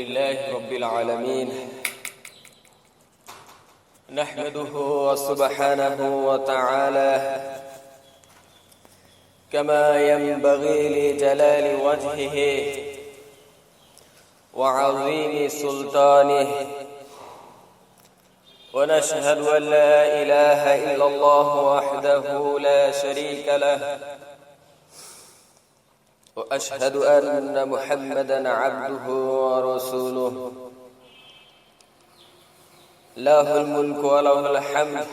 لله رب العالمين نحمده سبحانه وتعالى كما ينبغي لجلال وجهه وعظيم سلطانه ونشهد أن لا إله إلا الله وحده لا شريك له وأشهد أن محمدًا عبده ورسوله له الملك وله الحمد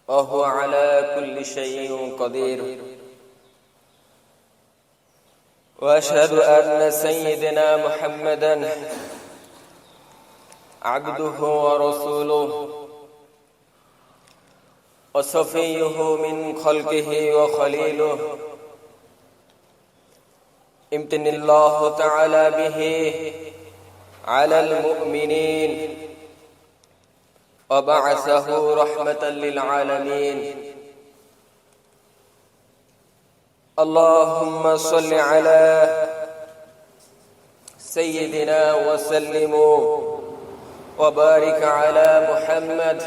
وهو على كل شيء قدير وأشهد أن سيدنا محمدًا عبده ورسوله وصفيه من خلقه وخليله امتن الله تعالى به على المؤمنين وبعثه رحمة للعالمين اللهم صل على سيدنا وسلم وبارك على محمد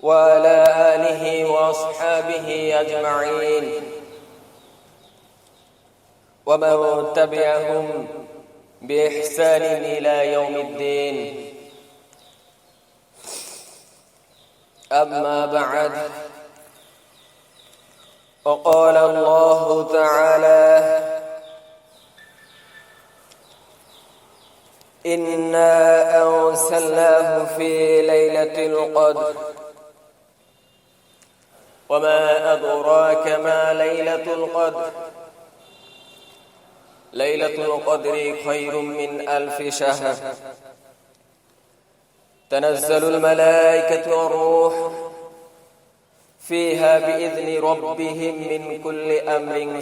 وعلى آله وأصحابه أجمعين ومن تبعهم بإحسان إلى يوم الدين أما بعد وقال الله تعالى إنا أرسلناه في ليلة القدر وما أدراك ما ليلة القدر ليلة القدر خير من 1000 شهر تنزل الملائكة والروح فيها بإذن ربهم من كل أمر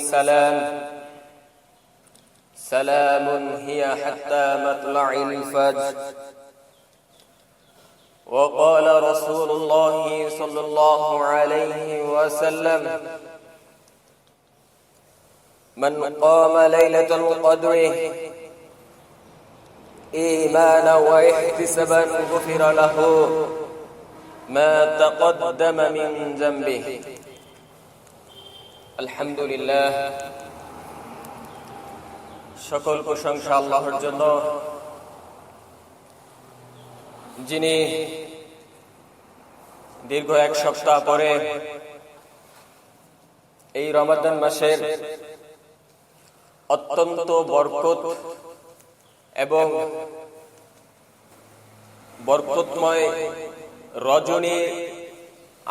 سلام هي حتى مطلع الفجر وقال رسول الله صلى الله عليه وسلم من قام ليلة القدر إيمانا واحتسابا غفر له ما تقدم من ذنبه الحمد لله সকল প্রশংসা আল্লাহর জন্য যিনি দীর্ঘ এক সপ্তাহ পরে এই রমাদান মাসের অত্যন্ত বরকত এবং বরকতময় রজনী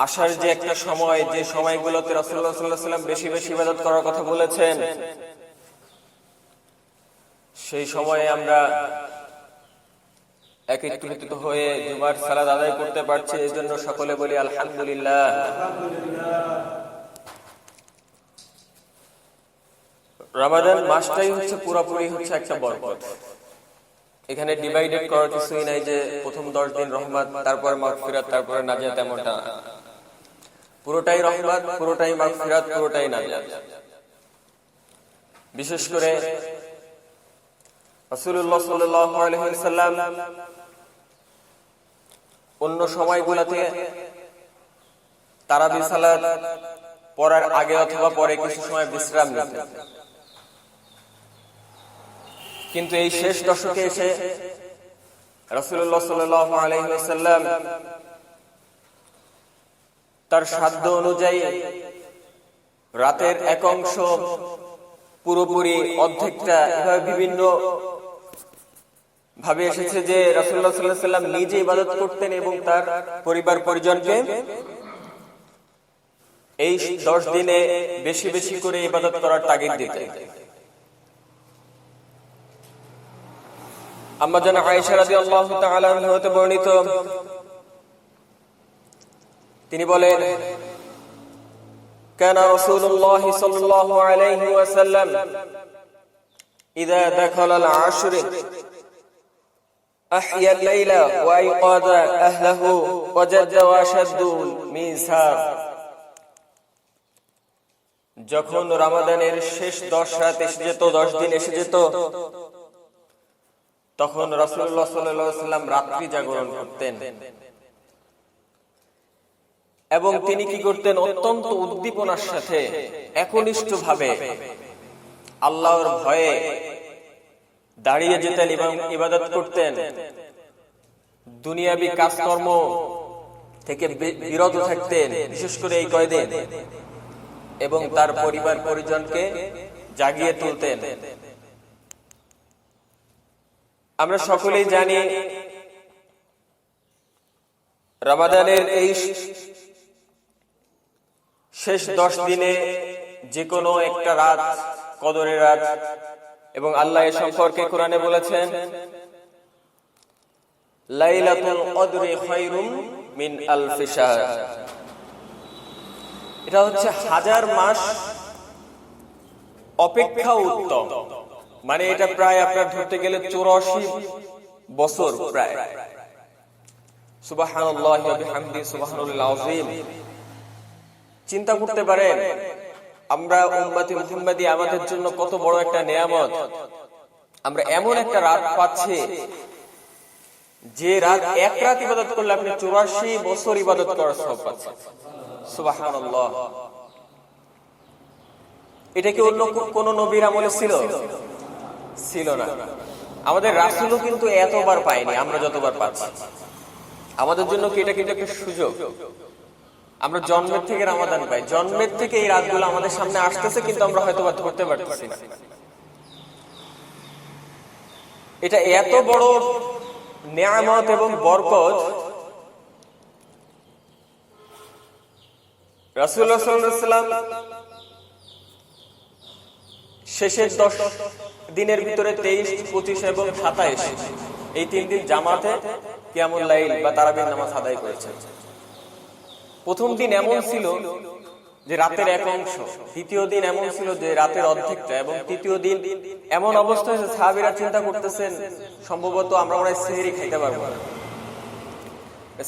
আসার যে একটা সময়, যে সময়গুলোতে রাসূলুল্লাহ সাল্লাল্লাহু আলাইহি ওয়াসাল্লাম বেশি বেশি ইবাদত করার কথা বলেছেন, সেই সময়ে আমরা একত্রিত হয়ে জুমার সালাত আদায় করতে পারছি। এই জন্য সকলে বলি আলহামদুলিল্লাহ। রমাদান মাসটাই হচ্ছে পুরোপুরি হচ্ছে একটা বরকত। এখানে ডিভাইডেড করার কিছুই নাই যে প্রথম 10 দিন রহমত, তারপরে মাগফিরাত, তারপরে নাজাত, এমনটা। পুরোটাই রহমত, পুরোটাই মাগফিরাত, পুরোটাই নাজাত। বিশেষ করে রাসূলুল্লাহ সাল্লাল্লাহু আলাইহি ওয়াসাল্লাম অন্য সময়গুলোতে তারাবি সালাত পড়ার আগে অথবা পরে কিছু সময় বিশ্রাম নিতেন, কিন্তু এই শেষ দশকে এসে রাসূলুল্লাহ সাল্লাল্লাহু আলাইহি ওয়াসাল্লাম তার সাধ্য অনুযায়ী রাতের এক অংশ, পুরোপুরি, অর্ধেকটা, এভাবে বিভিন্ন ভাবে এসেছে যে রাসূলুল্লাহ সাল্লাল্লাহু আলাইহি ওয়াসাল্লাম নিজে ইবাদত করতেন এবং তার পরিবার পরিজনকে এই 10 দিনে বেশি বেশি করে ইবাদত করার তাগিদ দিতেন। আম্মা জান আয়েশা রাদিয়াল্লাহু তাআলা আনহা হতে বর্ণিত, তিনি বলেন, কানা রাসূলুল্লাহ সাল্লাল্লাহু আলাইহি ওয়াসাল্লাম ইযা দাখালা আল-আশর أحيا الليل وأيقظ أهله وجد وشد الميزار যখন রমাদানের শেষ 10 রাত এসে যেত, 10 দিন এসে যেত, তখন রাসূলুল্লাহ সাল্লাল্লাহু আলাইহি ওয়াসাল্লাম রাত্রি জাগরণ করতেন। এবং তিনি কি করতেন? অত্যন্ত উদ্দীপনার সাথে একনিষ্ঠভাবে আল্লাহর ভয়ে দাঁড়িয়ে যেতেন এবং ইবাদত করতেন। দুনিয়াবি কাজকর্ম থেকে বিরত থাকতেন, বিশেষ করে এই কয়দিন, এবং তার পরিবার পরিজনকে জাগিয়ে তুলতেন। আমরা সকলেই জানি রমাদানের এই শেষ 10 দিনে যে কোনো একটা রাত কদরের রাত, এবং আল্লাহ এ সম্পর্কে কোরআনে বলেছেন, লাইলাতুল কদরি খায়রুম মিন আলফি শাহর। এটা হচ্ছে 1000 মাস অপেক্ষা উত্তম। মানে এটা প্রায় আপনার ধরতে গেলে 84 বছর প্রায়। সুবহানাল্লাহি ওয়া বিহামদিহি সুবহানাল্লাহিল আযীম। চিন্তা করতে পারেন আমরা উম্মতে মুহাম্মাদি আমাদের জন্য কত বড় একটা নিয়ামত। আমরা এমন একটা রাত পাচ্ছি যে রাত এক রাত ইবাদত করলে আপনি 84 বছর ইবাদত করার সওয়াব পাচ্ছেন। সুবহানাল্লাহ। এটা কি অন্য কোন নবীর আমলে ছিল? ছিল না। আমাদের রাসূলও কিন্তু এতবার পায়নি আমরা যতবার পাচ্ছি। আমাদের জন্য কি এটা কিন্তু একটা সুযোগ। আমরা জন্মের থেকে রমাদান পাই, জন্মের থেকে এই রাতগুলো আমাদের সামনে আসতেছে, কিন্তু আমরা হয়তো বা ধরতে পারতেছি না। এটা এত বড় নিয়ামত এবং বরকত। রাসূলুল্লাহ সাল্লাল্লাহু আলাইহি ওয়াসাল্লাম শেষের 10 দিনের ভিতরে 23, 25 এবং 27 এই 3 দিন জামাতে কিয়ামুল লাইল বা তারাবির নামাজ আদায় করেছেন। প্রথম দিন এমন ছিল যে রাতের এক অংশ, দ্বিতীয় দিন এমন ছিল যে রাতের অর্ধেকটা, এবং তৃতীয় দিন এমন অবস্থা হয়েছে সাহাবীরা চিন্তা করতেছেন সম্ভবত আমরা মনে হয় সেহরি খাইতে পারবো না।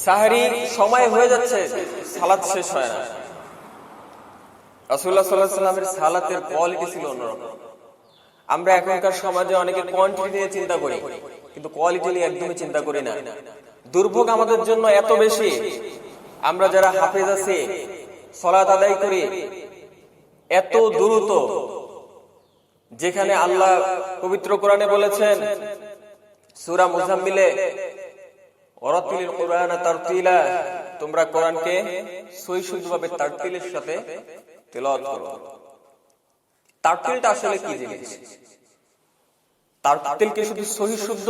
সাহরি সময় হয়ে যাচ্ছে, সালাত শেষ হয় না। রাসূলুল্লাহ সাল্লাল্লাহু আলাইহি ওয়াসাল্লামের সালাতের কোয়ালিটি ছিল অন্যরকম। আমরা এখনকার সমাজে অনেকে কোয়ান্টিটি নিয়ে চিন্তা করি, কিন্তু কোয়ালিটি নিয়ে একদমই চিন্তা করি না। দুর্ভোগ আমাদের জন্য এত বেশি, আমরা যারা হাফেজ আছি, সালাত আদায় করি এত দ্রুত, যেখানে আল্লাহ পবিত্র কোরআনে বলেছেন সূরা মুজাম্মিলে, ওয়ারাতিলিল কুরআনা তারতিলা, তোমরা কোরআনকে সহি শুদ্ধভাবে তারতিলের সাথে তেলাওয়াত করো। তারতিলটা আসলে কি জিনিস? তারতিল কি শুধু সহি শুদ্ধ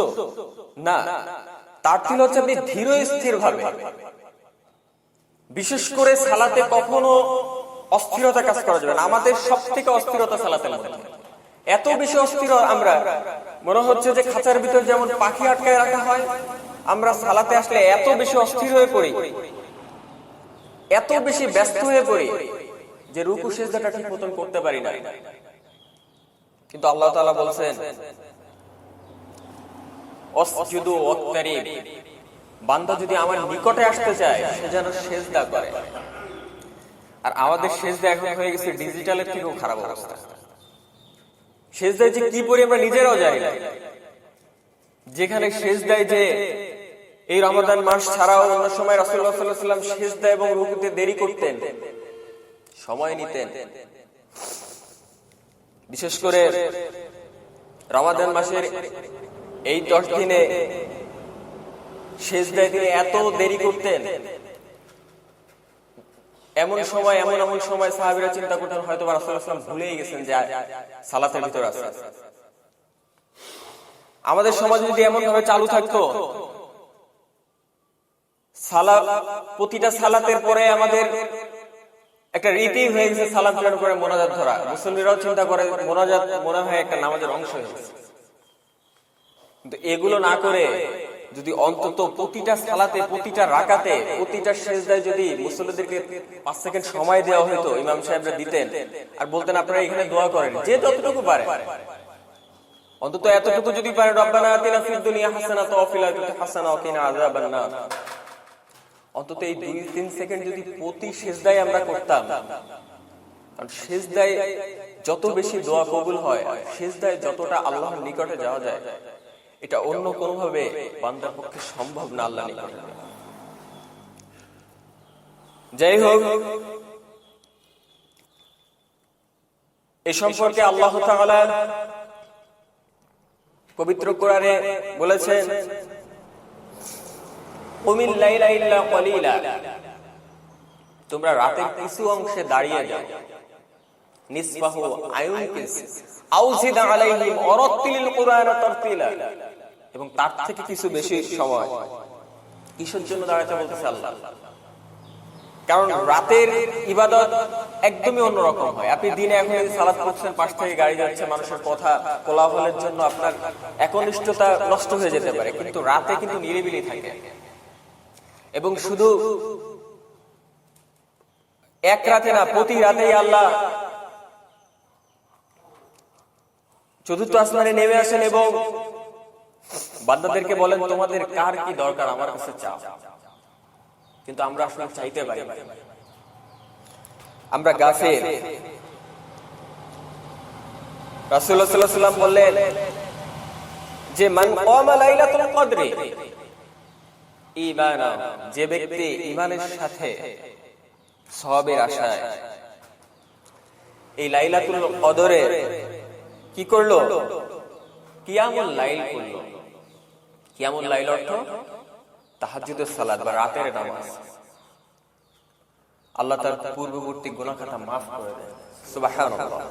না, তারতিল হচ্ছে আপনি ধীর স্থির ভাবে, বিশেষ করে সালাতে কখনো অস্থিরতা কাজ করা যাবে না। আমাদের সবথেকে অস্থিরতা সালাতের মধ্যে, এত বেশি অস্থির আমরা, মনে হচ্ছে যে খাঁচার ভিতর যেমন পাখি আটকায় রাখা হয়, আমরা সালাতে আসলে এত বেশি অস্থির হয়ে পড়ি, এত বেশি ব্যস্ত হয়ে পড়ি যে রুকু সিজদাটা ঠিক মতন করতে পারি না। কিন্তু আল্লাহ তাআলা বলছেন ওয়াসজুদু ওয়াক্তারিব, বান্দা যদি আমার নিকটে আসতে চায় সে যেন সিজদা করে। আর আমাদের সিজদা এখন হয়ে গেছে ডিজিটালের থেকেও খারাপ অবস্থা। সিজদায় যে কি পড়ি আমরা নিজেরাও জানি না। যেখানে সিজদায় যে এই রমাদান মাস ছাড়াও অন্য সময় রাসূলুল্লাহ সাল্লাল্লাহু আলাইহি ওয়াসাল্লাম সিজদা এবং রুকুতে দেরি করতেন, সময় নিতেন। বিশেষ করে রমাদান মাসের এই 10 দিনে সিজদায় তিনি এত দেরি করতেন, এমন সময় সাহাবীরা চিন্তা করতেন হয়তো রাসূলুল্লাহ সাল্লাল্লাহু আলাইহি ওয়াসাল্লাম ভুলেই গেছেন যে সালাতের ভিতর আছে। আমাদের সমাজে যদি এমন ভাবে চালু থাকতো, প্রতিটা সালাতের পরে আমাদের একটা রীতি হয়ে গেছে সালাত ফেরার পরে মোনাজাত ধরা, মুসল্লিরাও চিন্তা করে মোনাজাত মনে হয় একটা নামাজের অংশ হয়ে গেছে। কিন্তু এগুলো না করে যদি অন্তত প্রতিটা সালাতে, প্রতিটা রাকাতে, প্রতিটা সিজদায় যদি মুসল্লিদেরকে 5 সেকেন্ড সময় দেওয়া হতো, ইমাম সাহেবরা দিতেন আর বলতেন আপনারা এখানে দোয়া করেন, যে যতটুকু পারে, অন্তত এতটুকু যদি পারেন, রব্বানা আতিনা ফিদ দুনিয়া হাসানাতাও ওয়া ফিল আখিরাতি হাসানাতাও ওয়া কিনা আযাবান নার, অন্তত এই 2-3 সেকেন্ড যদি প্রতি সিজদায় আমরা করতাম, কারণ সিজদায় যত বেশি দোয়া কবুল হয়, সিজদায় যতটা আল্লাহর নিকটে যাওয়া যায়, এটা অন্য কোনো ভাবে বান্দার পক্ষে সম্ভব না আল্লাহর নিকটে। যাই হোক, এই সম্পর্কে আল্লাহ তাআলা পবিত্র কোরআনে বলেছেন, কুমিল লাইলা ইল্লা কলিলা, তোমরা রাতের কিছু অংশে দাঁড়িয়ে যাও, নিসফাহু আয়ুনকিস আও জিদ আলাইহিম ওয়ারাত্তিলিল কুরআনা তারতিলা, এবং তার থেকে কিছু বেশি সময়। কিসের জন্য দাঁড়াতে বলতেছে আল্লাহ? কারণ রাতের ইবাদত একদমই অন্যরকম হয়। আপনি দিনে এখন সালাত পড়ছেন, পাশ থেকে গাড়ি যাচ্ছে, মানুষের কথা কোলাহলের জন্য আপনার একনিষ্ঠতা নষ্ট হয়ে যেতে পারে, কিন্তু রাতে কিন্তু নিরিবিলি থাকে। এবং শুধু এক রাতে না, প্রতি রাতেই আল্লাহ চতুর্থ আসমানে নেমে আসেন এবং বান্দাদেরকে বলেন, তোমাদের কার কি দরকার আমার কাছে চাও। কিন্তু আমরা আসলে চাইতে পারি না, আমরা গাফেল। রাসূলুল্লাহ সাল্লাল্লাহু আলাইহি ওয়াসাল্লাম বললেন যে মান কামা লাইলাতুল কদরি ঈমানা, যে ব্যক্তি ঈমানের সাথে সওয়াবের আশায় এই লাইলাতুল কদরে কি করলো? কিয়ামুল লাইল করলো। কিয়ামুল লাইল অর্থ তাহাজ্জুদের সালাত বা রাতের নামাজ। আল্লাহ তার পূর্ববর্তী গুনাহ খাতা মাফ করে দেন। সুবহানাল্লাহ।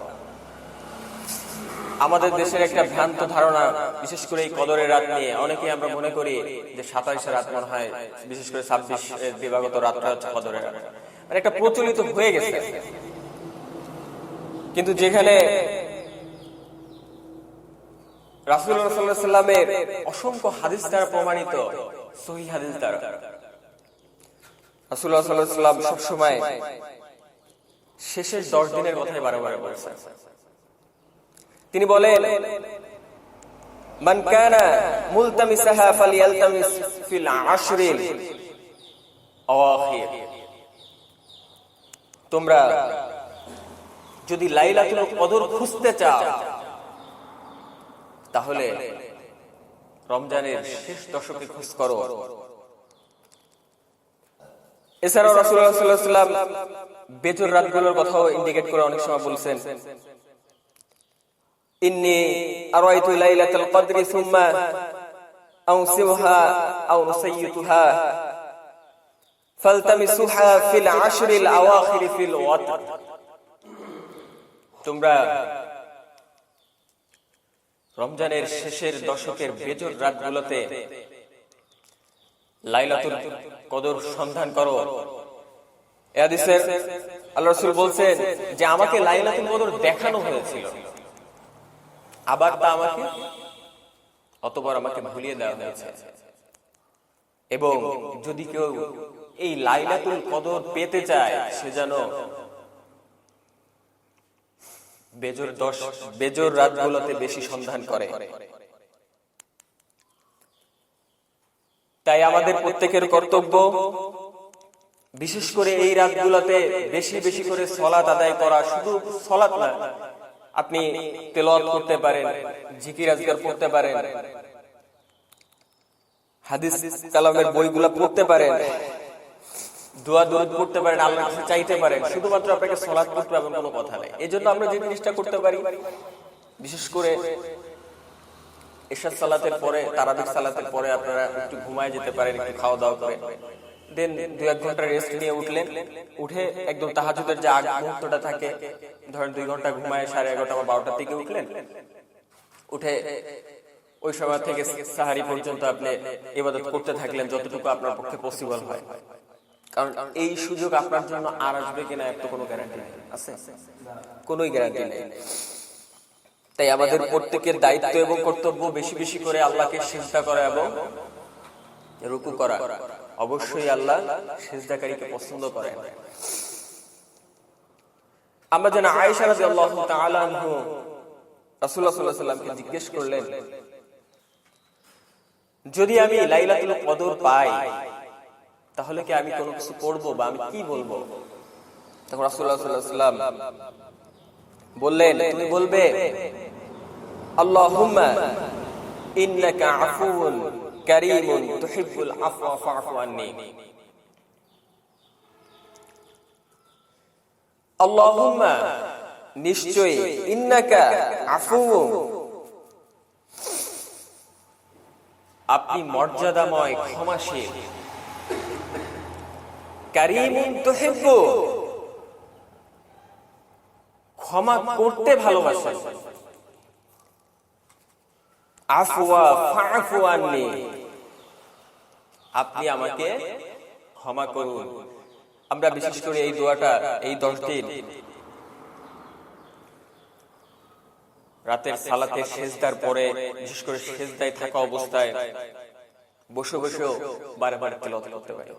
আমাদের দেশের একটা ভ্রান্ত ধারণা, বিশেষ করে এই কদরের রাত নিয়ে, অনেকেই আমরা মনে করি যে 27 রাত মনে হয়, বিশেষ করে 26 দিবাগত রাতটা হচ্ছে কদরের রাত, মানে একটা প্রচলিত হয়ে গেছে। কিন্তু যেখানে রাসূলুল্লাহ সাল্লাল্লাহু আলাইহি ওয়াসাল্লামের অসংখ্য হাদিস দ্বারা প্রমাণিত, সহিহ হাদিস দ্বারা রাসূলুল্লাহ সাল্লাল্লাহু আলাইহি ওয়াসাল্লাম সবসময় শেষের 10 দিনের কথাই বারবার বলছেন। তিনি বলেন, মান কানা মুলতামিসাহা ফালইয়ালতামিস ফিল আশরিল আওয়াখির, তোমরা যদি লাইলাতুল কদর খুঁজতে চাও তাহলে রমজানের শেষ দশকে খোঁজ করো। এছাড়াও রাসূলুল্লাহ সাল্লাল্লাহু আলাইহি ওয়াসাল্লাম বেজর রাতগুলোর কথাও ইন্ডিকেট করে অনেক সময় বলছেন, ইন্নী আরাইতু লাইলাতুল কদরি সুম্মা আউসিহা আও নুসাইয়িতুহা ফালতামিসুহা ফিল আশরিল আওয়াখির ফিল ওয়াতর, তোমরা রমজানের শেষের দশকের বেজর রাতগুলোতে লাইলাতুল কদর সন্ধান করো। এই হাদিসে আল্লাহর রাসূল বলছেন যে আমাকে লাইলাতুল কদর দেখানো হয়েছিল, আবার তা আমাকে অতবার আমাকে ভুলিয়ে দেওয়া হয়েছে। এবং যদি কেউ এই লাইলাতুল কদর পেতে চায়, সে যেন বেজর রাতগুলোতে বেশি সন্ধান করে। তাই আমাদের প্রত্যেকের কর্তব্য, বিশেষ করে এই রাতগুলোতে বেশি বেশি করে সালাত আদায় করা। শুধু সালাত না, আপনি তেলাওয়াত করতে পারেন, জিকির আজকার পড়তে পারেন, হাদিস কালামের বইগুলা পড়তে পারেন, দোয়া দরুদ পড়তে পারেন, আল্লাহর কাছে চাইতে পারেন। শুধুমাত্র আপনাকে সালাত করতে হবে এমন কোনো কথা নেই। এজন্য আমরা যে জিনিসটা করতে পারি, বিশেষ করে ইশার সালাতের পরে, তারাবির সালাতের পরে আপনারা একটু ঘুমায় যেতে পারেন, একটু খাওয়া দাওয়া করে দেন 2-1 ঘন্টা রেস্ট নিয়ে উঠলেন, উঠে একদম তাহাজ্জুদের যে আগ মুহূর্তটা থাকে, ধরেন 2 ঘন্টা ঘুমায় 11:30 বা 12টার দিকে উঠলেন, উঠে ওই সময় থেকে সাহারি পর্যন্ত আপনি ইবাদত করতে থাকলেন যতটুকু আপনার পক্ষে পসিবল হয়। কারণ এই সুযোগ আপনার জন্য আর আসবে কিনা এর তো কোনো গ্যারান্টি নেই, আছে? কোনোই গ্যারান্টি নেই। তাই আমাদের প্রত্যেকের দায়িত্ব এবং কর্তব্য বেশি বেশি করে আল্লাহকে সিজদা করা এবং রুকু করা। অবশ্যই আল্লাহ সিজদাকারীকে পছন্দ করেন। আমরা যেন আয়েশা রাদিয়াল্লাহু তাআলা আনহু রাসূলুল্লাহ সাল্লাল্লাহু আলাইহি ওয়াসাল্লামকে জিজ্ঞেস করলেন, যদি আমি লাইলাতুল কদর পাই তাহলে কি আমি কোনো কিছু পড়বো বা আমি কি বলবো? তখন রাসূলুল্লাহ সাল্লাল্লাহু আলাইহি ওয়াসাল্লাম বললেন, তুমি বলবে আল্লাহুম্মা ইন্নাকা আফুউন কারীমুন তুহিব্বুল আফওয়া ফা'ফু আন্নী। আল্লাহুম্মা, নিশ্চয়ই, ইন্নাকা আফুউন, আপনি মর্যাদাময়, ক্ষমাশীল, কারীমুন তুহিব্বু, ক্ষমা করতে ভালোবাসেন, আফওয়া ফা'ফু আন্নী, আপনি আমাকে ক্ষমা করুন। আমরা বিশেষ করে এই দোয়াটা এই 10 দিন রাতের সালাতে সিজদার পরে, বিশেষ করে সিজদায় থাকা অবস্থায় বসে বসেও বারবার তেলাওয়াত করতে পারি।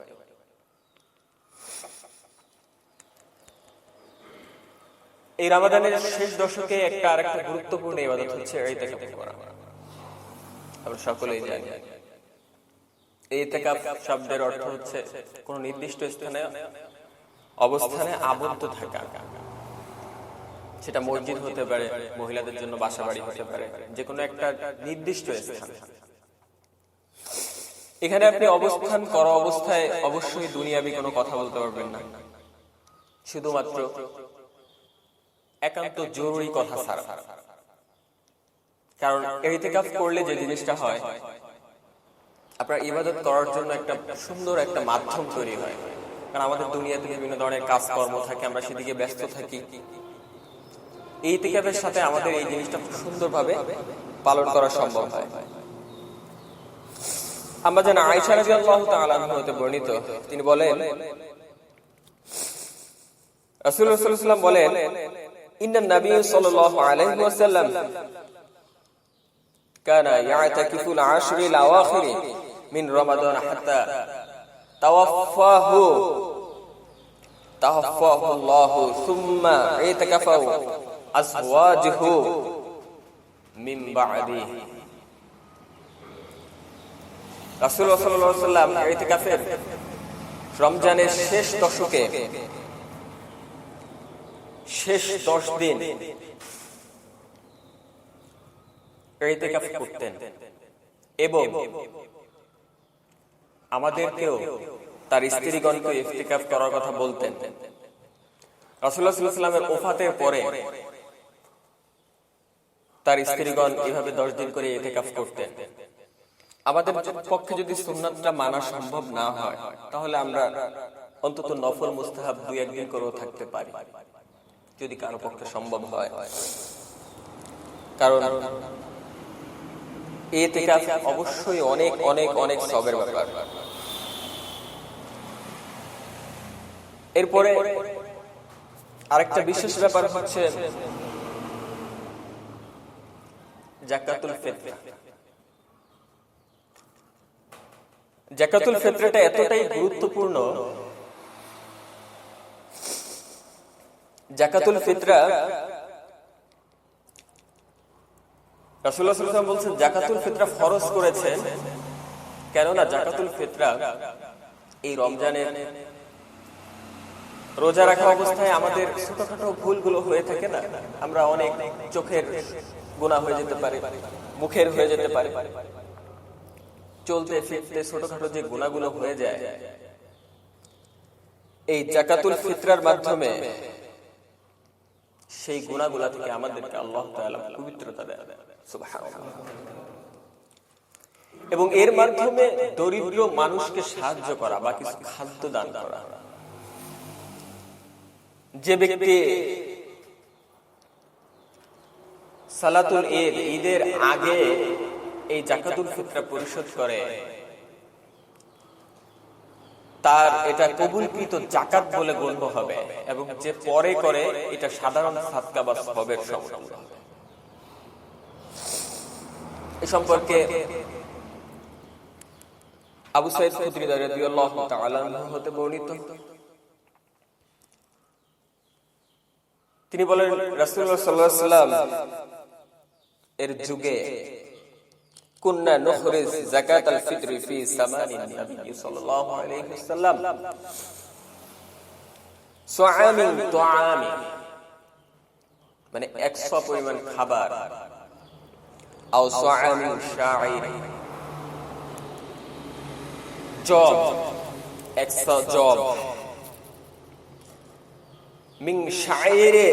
এই রমাদানের শেষ দশকে আরেকটা গুরুত্বপূর্ণ ইবাদত হচ্ছে ইতিকাফ করা। আমরা সকলেই জানি এই ইতিকাফ শব্দের অর্থ হচ্ছে কোন নির্দিষ্ট স্থানে অবস্থানে আবদ্ধ থাকা। সেটা মসজিদ হতে পারে, মহিলাদের জন্য বাসা বাড়ি হতে পারে, যে কোনো একটা নির্দিষ্ট স্থান। এখানে আপনি অবস্থান করা অবস্থায় অবশ্যই দুনিয়াবি কোনো কথা বলতে পারবেন না, শুধুমাত্র একান্ত জরুরি কথা ছাড়া। কারণ ইতিকাফ করলে যে জিনিসটা হয়, আপনার ইবাদত করার জন্য একটা সুন্দর একটা মাধ্যম তৈরি হয়। কারণ আমাদের দুনিয়াতে বিভিন্ন ধরনের কাজকর্ম থাকে, আমরা সেদিকে ব্যস্ত থাকি। এই ইতিকাফের সাথে আমাদের এই জিনিসটা খুব সুন্দরভাবে পালন করা সম্ভব হয়। আমরা জানি আয়েশা রাদিয়াল্লাহু তাআলা আনহা হতে বর্ণিত, তিনি বলেন, রাসূলুল্লাহ সাল্লাল্লাহু আলাইহি ওয়াসাল্লাম বলেন, ইন্নান নবী সাল্লাল্লাহু আলাইহি ওয়াসাল্লাম কানা ইয়াতাকিফুল আশরিল আওয়াখির মিন রমাদান হাত্তা তাওয়াফাহু আল্লাহু সুম্মা ইতাকাফাহু আজওয়াজুহু মিন বা'দি। রাসূলুল্লাহ সাল্লাল্লাহু আলাইহি ওয়াসাল্লাম ইতিকাফের রমজানের শেষ দশকে শেষ 10 দিন ইতিকাফ করতেন এবং আমাদেরকেও তার স্ত্রীগণকে ইতিকাফ করার কথা বলতেন। রাসূলুল্লাহ সাল্লাল্লাহু আলাইহি ওয়াসাল্লামের ওফাতের পরে তার স্ত্রীগণ এভাবে 10 দিন করে ইতিকাফ করতেন। আমাদের পক্ষে যদি সুন্নাতটা মানা সম্ভব না হয়, তাহলে আমরা অন্তত নফল মুস্তাহাব 2-1 দিন করেও থাকতে পারি, যদি কারো পক্ষে সম্ভব হয়। কারণ ইতিকাফ অবশ্যই অনেক অনেক অনেক সওয়াবের ব্যাপার। এরপরে আরেকটা বিশেষ ব্যাপার হচ্ছে যাকাতুল ফিতর। যাকাতুল ফিতরটা এতটাই গুরুত্বপূর্ণ, যাকাতুল ফিতরা রাসূলুল্লাহ সাল্লাল্লাহু আলাইহি ওয়াসাল্লাম বলেছেন যাকাতুল ফিতরা ফরজ করেছেন, কেননা যাকাতুল ফিতরা এই রমজানের রোজা রাখা অবস্থায় আমাদের ছোটখাটো ভুলগুলো হয়ে থাকে না, আমরা অনেক চোখের গুনাহ হয়ে যেতে পারে, মুখের হয়ে যেতে পারে, চলতে ফিরতে ছোটখাটো যে গুনাহগুলো হয়ে যায়, এই যাকাতুল ফিতরার মাধ্যমে সেই গুনাহগুলো থেকে আমাদেরকে আল্লাহ তাআলা পবিত্রতা দেয়, সুবহানাল্লাহ। এবং এর মাধ্যমে দরিদ্র মানুষকে সাহায্য করা বা কিছু খাদ্য দান করা। যে ব্যক্তি সালাতুল ঈদ, ঈদের আগে এই যাকাতুল ফিতরা পরিশোধ করে, তার এটা কবুলকৃত যাকাত বলে গণ্য হবে, এবং যে পরে করে এটা সাধারণ সাদকা বা সওয়াবের সমান হবে। এই সম্পর্কে আবু সাঈদ খুদরি রাদিয়াল্লাহু তাআলা আনহু হতে বর্ণিত, তিনি বলেন রাসূলুল্লাহ সাল্লাল্লাহু আলাইহি ওয়াসাল্লাম এর যুগে কুন্না নুখরিজ যাকাতাল ফিতরি ফি জামানিন নবী সাল্লাল্লাহু আলাইহি ওয়াসাল্লাম, সাআমিন তুআমি মানে 100 পরিমাণ খাবার, আও সাআমিন শাঈর জব 100 জব, মিন শাঈরে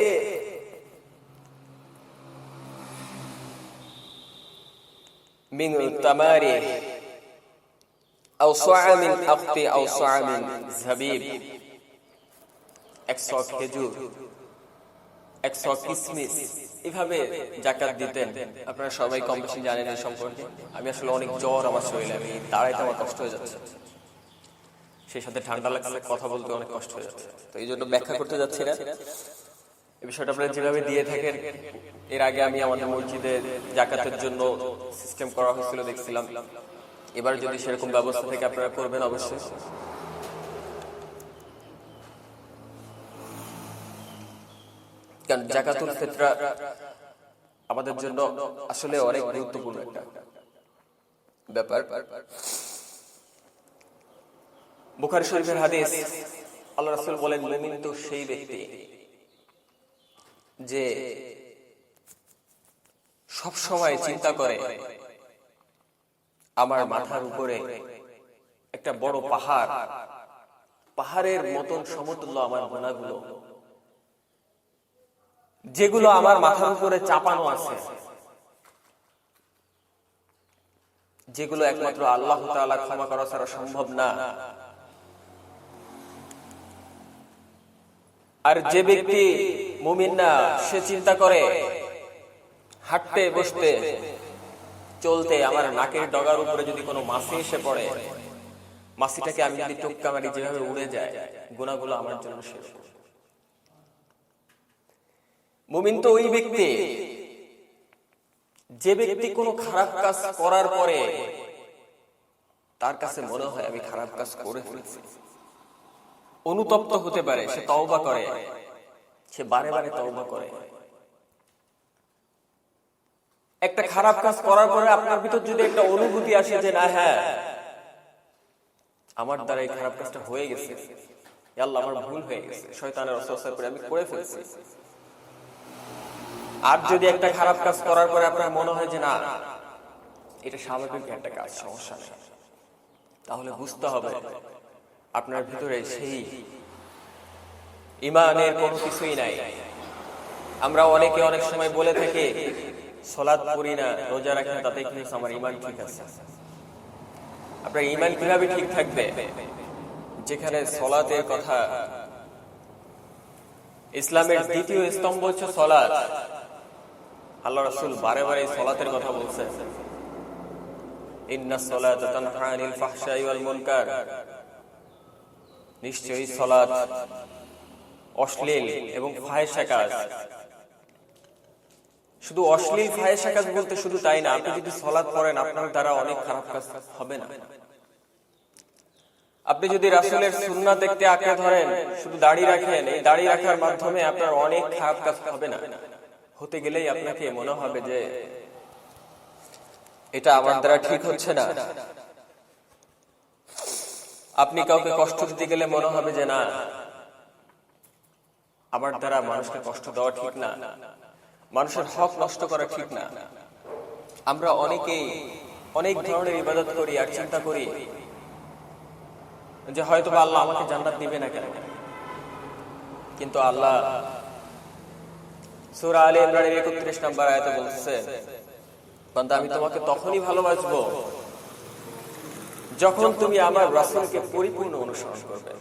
মিন তামারি আও সাআমিন আখতি আও সাআমিন যাবিব 100 খেজুর 100 কিসমিস এভাবে যাকাত দিতেন। আপনারা সবাই কম বেশি জানেন এই সম্পর্কে। আমি আসলে অনেক জ্বর আমার শরীরে, আমি দাঁড়াইতে আমার কষ্ট হয়ে যাচ্ছে, সেই সাথে ঠান্ডা লাগছে, কথা বলতে অনেক কষ্ট হয়ে যাচ্ছে, তো এই জন্য ব্যাখ্যা করতে যাচ্ছি না। এই বিষয়টা আপনারা যেভাবে দিয়ে থাকেন, এর আগে আমি আমাদের মসজিদে যাকাতের জন্য সিস্টেম করা হয়েছিল দেখছিলাম, এবার যদি সেরকম ব্যবস্থা থেকে আপনারা করবেন অবশ্যই। কারণ যাকাতুল ফিতরা আমাদের জন্য আসলে অনেক গুরুত্বপূর্ণ একটা ব্যাপার। বুখারী শরীফের হাদিস, আল্লাহ রাসূল বলেন, মুমিন তো সেই ব্যক্তি যে সব সময় চিন্তা করে আমার মাথার উপরে একটা বড় পাহাড়, পাহাড়ের মতন সমতুল্য আমার গুনাহগুলো, যেগুলো আমার মাথার উপরে চাপানো আছে, যেগুলো একমাত্র আল্লাহ তাআলা ক্ষমা করা ছাড়া সম্ভব না। আর যে ব্যক্তি মুমিন না, সে চিন্তা করে হাঁটতে বসতে চলতে আমার নাকের ডগার উপরে যদি কোনো মাছি এসে পড়ে, মাছিটাকে আমি যদি টোক্কা মারি যেভাবে উড়ে যায়, গুনাহগুলো আমার জন্য শেষ। মুমিন তো ওই ব্যক্তি যে ব্যক্তি কোনো খারাপ কাজ করার পরে তার কাছে মনে হয় আমি খারাপ কাজ করে ফেলেছি, অনুতপ্ত হতে পারে, সে তওবা করে, সে বারে বারে তওবা করে। একটা খারাপ কাজ করার পরে আপনার ভিতর যদি একটা অনুভূতি আসে যে না, হ্যাঁ আমার দ্বারা এই খারাপ কাজটা হয়ে গেছে, আল্লাহ আমার ভুল হয়ে গেছে, শয়তানের ওয়াসওয়াসা করে আমি করে ফেলছি। আর যদি একটা খারাপ কাজ করার পরে আপনার মনে হয় যে না এটা স্বাভাবিক একটা কাজ, সমস্যা নেই, তাহলে বুঝতে হবে আপনার ভিতরে সেই ঈমানের কোনো কিছুই নাই। আমরা অনেকে অনেক সময় বলে থাকি সালাত পড়ি না, রোজা রাখি না, তাতে কি আমার ঈমান ঠিক আছে? আপনার ঈমান কিভাবে ঠিক থাকবে যেখানে সালাতের কথা, ইসলামের দ্বিতীয় স্তম্ভ হচ্ছে সালাত। আল্লাহ রাসূল বারে বারে সালাতের কথা বলছেন, ইন্নাস সালাতা তানহা আনিল ফাহশাই ওয়াল মুনকার, নিশ্চয়ই সালাত অশ্লীল এবং ফাহিশা কাজ। শুধু অশ্লীল ফাহিশা কাজ বলতে শুধু তাই না, আপনি যদি সালাত পড়েন আপনার দ্বারা অনেক খারাপ কাজ হবে না। আপনি যদি রাসূলের সুন্নাহ দেখতে আঁকড়ে ধরেন, শুধু দাড়ি রাখেন, এই দাড়ি রাখার মাধ্যমে আপনার অনেক খারাপ কাজ হবে না। হতে গেলেই আপনাকে মনে হবে যে এটা আমার দ্বারা ঠিক হচ্ছে না। আপনি কাউকে কষ্ট দিতে গেলে মনে হবে যে না আমার দ্বারা মানুষকে কষ্ট দেওয়া ঠিক না, মানুষের হক নষ্ট করা ঠিক না। আমরা অনেকেই অনেক ধরনের ইবাদত করি আর চিন্তা করি যে হয়তো আল্লাহ আমাকে জান্নাত দিবে না কেন, কিন্তু আল্লাহ সূরা আলে ইমরানের 31 নম্বর আয়াতে বলছেন, বান্দা আমি তোমাকে তখনই ভালোবাসবো যখন তুমি আমার রাসূলকে পরিপূর্ণ অনুসরণ করবে,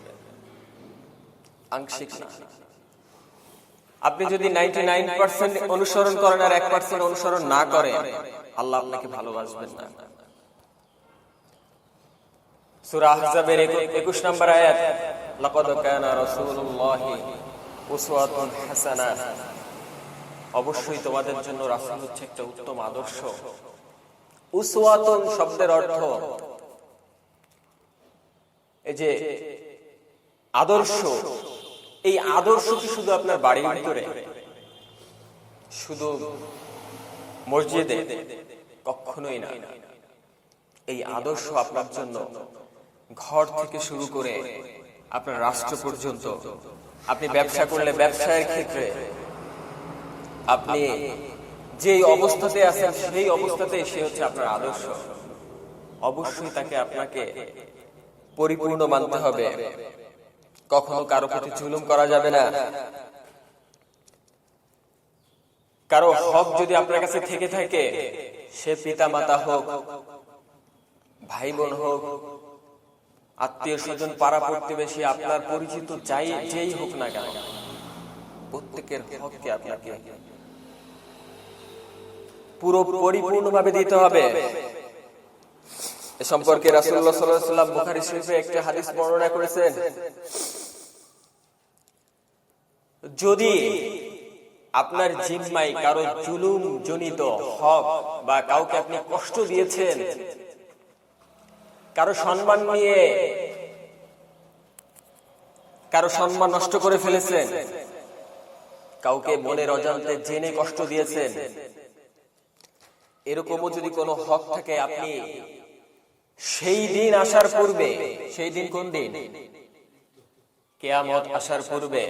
আংশিক না। আপনি যদি 99% অনুসরণ করেন আর 1% অনুসরণ না করেন, আল্লাহ আপনাকে ভালোবাসবেন না। সূরা আহজাবের 21 নম্বর আয়াত, লাকাদ কানা রাসূলুল্লাহি উসওয়াতুন হাসানাহ, অবশ্যই তোমাদের জন্য রাসূল হচ্ছে একটা উত্তম আদর্শ। উসওয়াতুন শব্দের অর্থ এই যে আদর্শ, এই আদর্শ কি শুধু আপনার বাড়ির ভিতরে, শুধু মসজিদে? কখনোই না। এই আদর্শ আপনার জন্য ঘর থেকে শুরু করে আপনার রাষ্ট্র পর্যন্ত আপনি ব্যবসা করলে ব্যবসায়ের ক্ষেত্রে আপনি যেই অবস্থাতে আছেন সেই অবস্থাতে সে হচ্ছে আপনার আদর্শ। অবশ্যই তাকে আপনাকে পরিপূর্ণ মানতে হবে। কখনো কারো প্রতি জুলুম করা যাবে না। কারো হক যদি আপনার কাছে থেকে থাকে, সে পিতা মাতা হোক, ভাই বোন হোক, আত্মীয় স্বজন, পাড়া প্রতিবেশী, আপনার পরিচিত যেই হোক না কেন, প্রত্যেকের হককে আপনাকে পুরো পরিপূর্ণভাবে দিতে হবে। এ সম্পর্কে রাসূলুল্লাহ সাল্লাল্লাহু আলাইহি ওয়াসাল্লাম বুখারী শরীফে একটা হাদিস বর্ণনা করেছেন, যদি আপনার জিম্মায় কারো জুলুম জনিত হক বা কাউকে আপনি কষ্ট দিয়েছেন, কারো সম্মান নিয়ে কারো সম্মান নষ্ট করে ফেলেছেন, কাউকে মনের অজান্তে জেনে কষ্ট দিয়েছেন, এরকমও যদি কোনো হক থাকে, আপনি সেই দিন আসার পূর্বে, সেই দিন কোন দিন? কিয়ামত আসার পূর্বে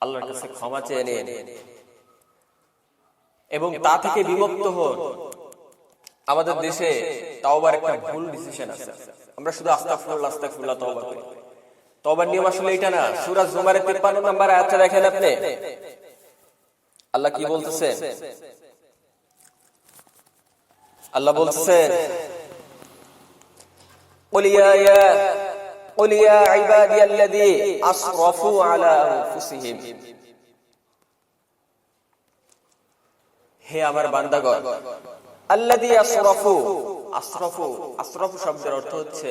আল্লাহর কাছে ক্ষমা চেয়ে নিন এবং তা থেকে বিমুক্ত হন। আমাদের দেশে তাওবার একটা ভুল ডিসিশন আছে, আমরা শুধু আস্তাগফিরুল্লাহ আস্তাগফিরুল্লাহ তওবা করি। তওবার নিয়ম আসলে এটা না। সূরা জুমারের 53 নম্বর আয়াতটা দেখেন আপনি, আল্লাহ কি বলতেছেন? আল্লাহ বলতেছেন, قل يا عبادي الذي أسرفوا على أنفسهم, হে আমার বান্দাগণ, আল্লাযী আসরাফু, আসরাফু শব্দের অর্থ হচ্ছে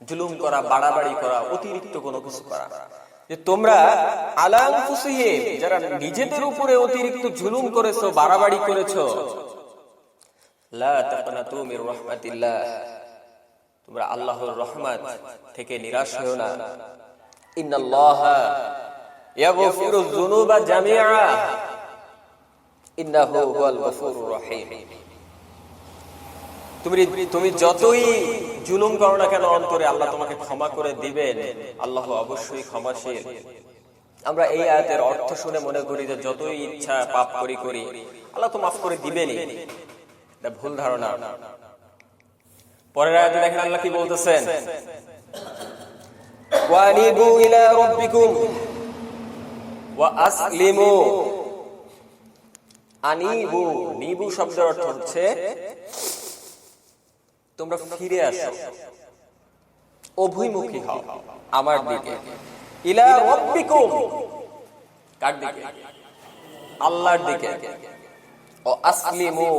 জুলুম করা, বাড়াবাড়ি করা, অতিরিক্ত কোনো কিছু করা। যে তোমরা আলা আনফুসিহিম, যারা নিজেদের উপরে অতিরিক্ত জুলুম করেছো, বাড়াবাড়ি করেছো, লা তাকনাতু মির রাহমাতিল্লাহ, তোমরা আল্লাহর রহমত থেকে নিরাশ হও না। ইন্নাল্লাহা ইয়াগফিরুয যুনুবা জামিআ ইন্নাহু হুয়াল গফুরুর রহিম। তুমি যতই জুলুম করো না কেন অন্তরে, আল্লাহ তোমাকে ক্ষমা করে দিবেন। আল্লাহ অবশ্যই ক্ষমাশীল। আমরা এই আয়াতের অর্থ শুনে মনে করি যে যতই ইচ্ছা পাপ করি আল্লাহ তো মাফ করে দিবেনই। এটা ভুল ধারণা। পরের আয়াতে দেখেন আল্লাহ কি বলতেছেন, ওয়ানিবু ইলা রাব্বিকুম ওয়া আসলিমু। আনিবু, নিবু শব্দের অর্থ হচ্ছে তোমরা ফিরে আসো, অভিমুখী হও আমার দিকে। ইলা রাব্বিকুম, কার দিকে? আল্লাহর দিকে। ও আসলিমু,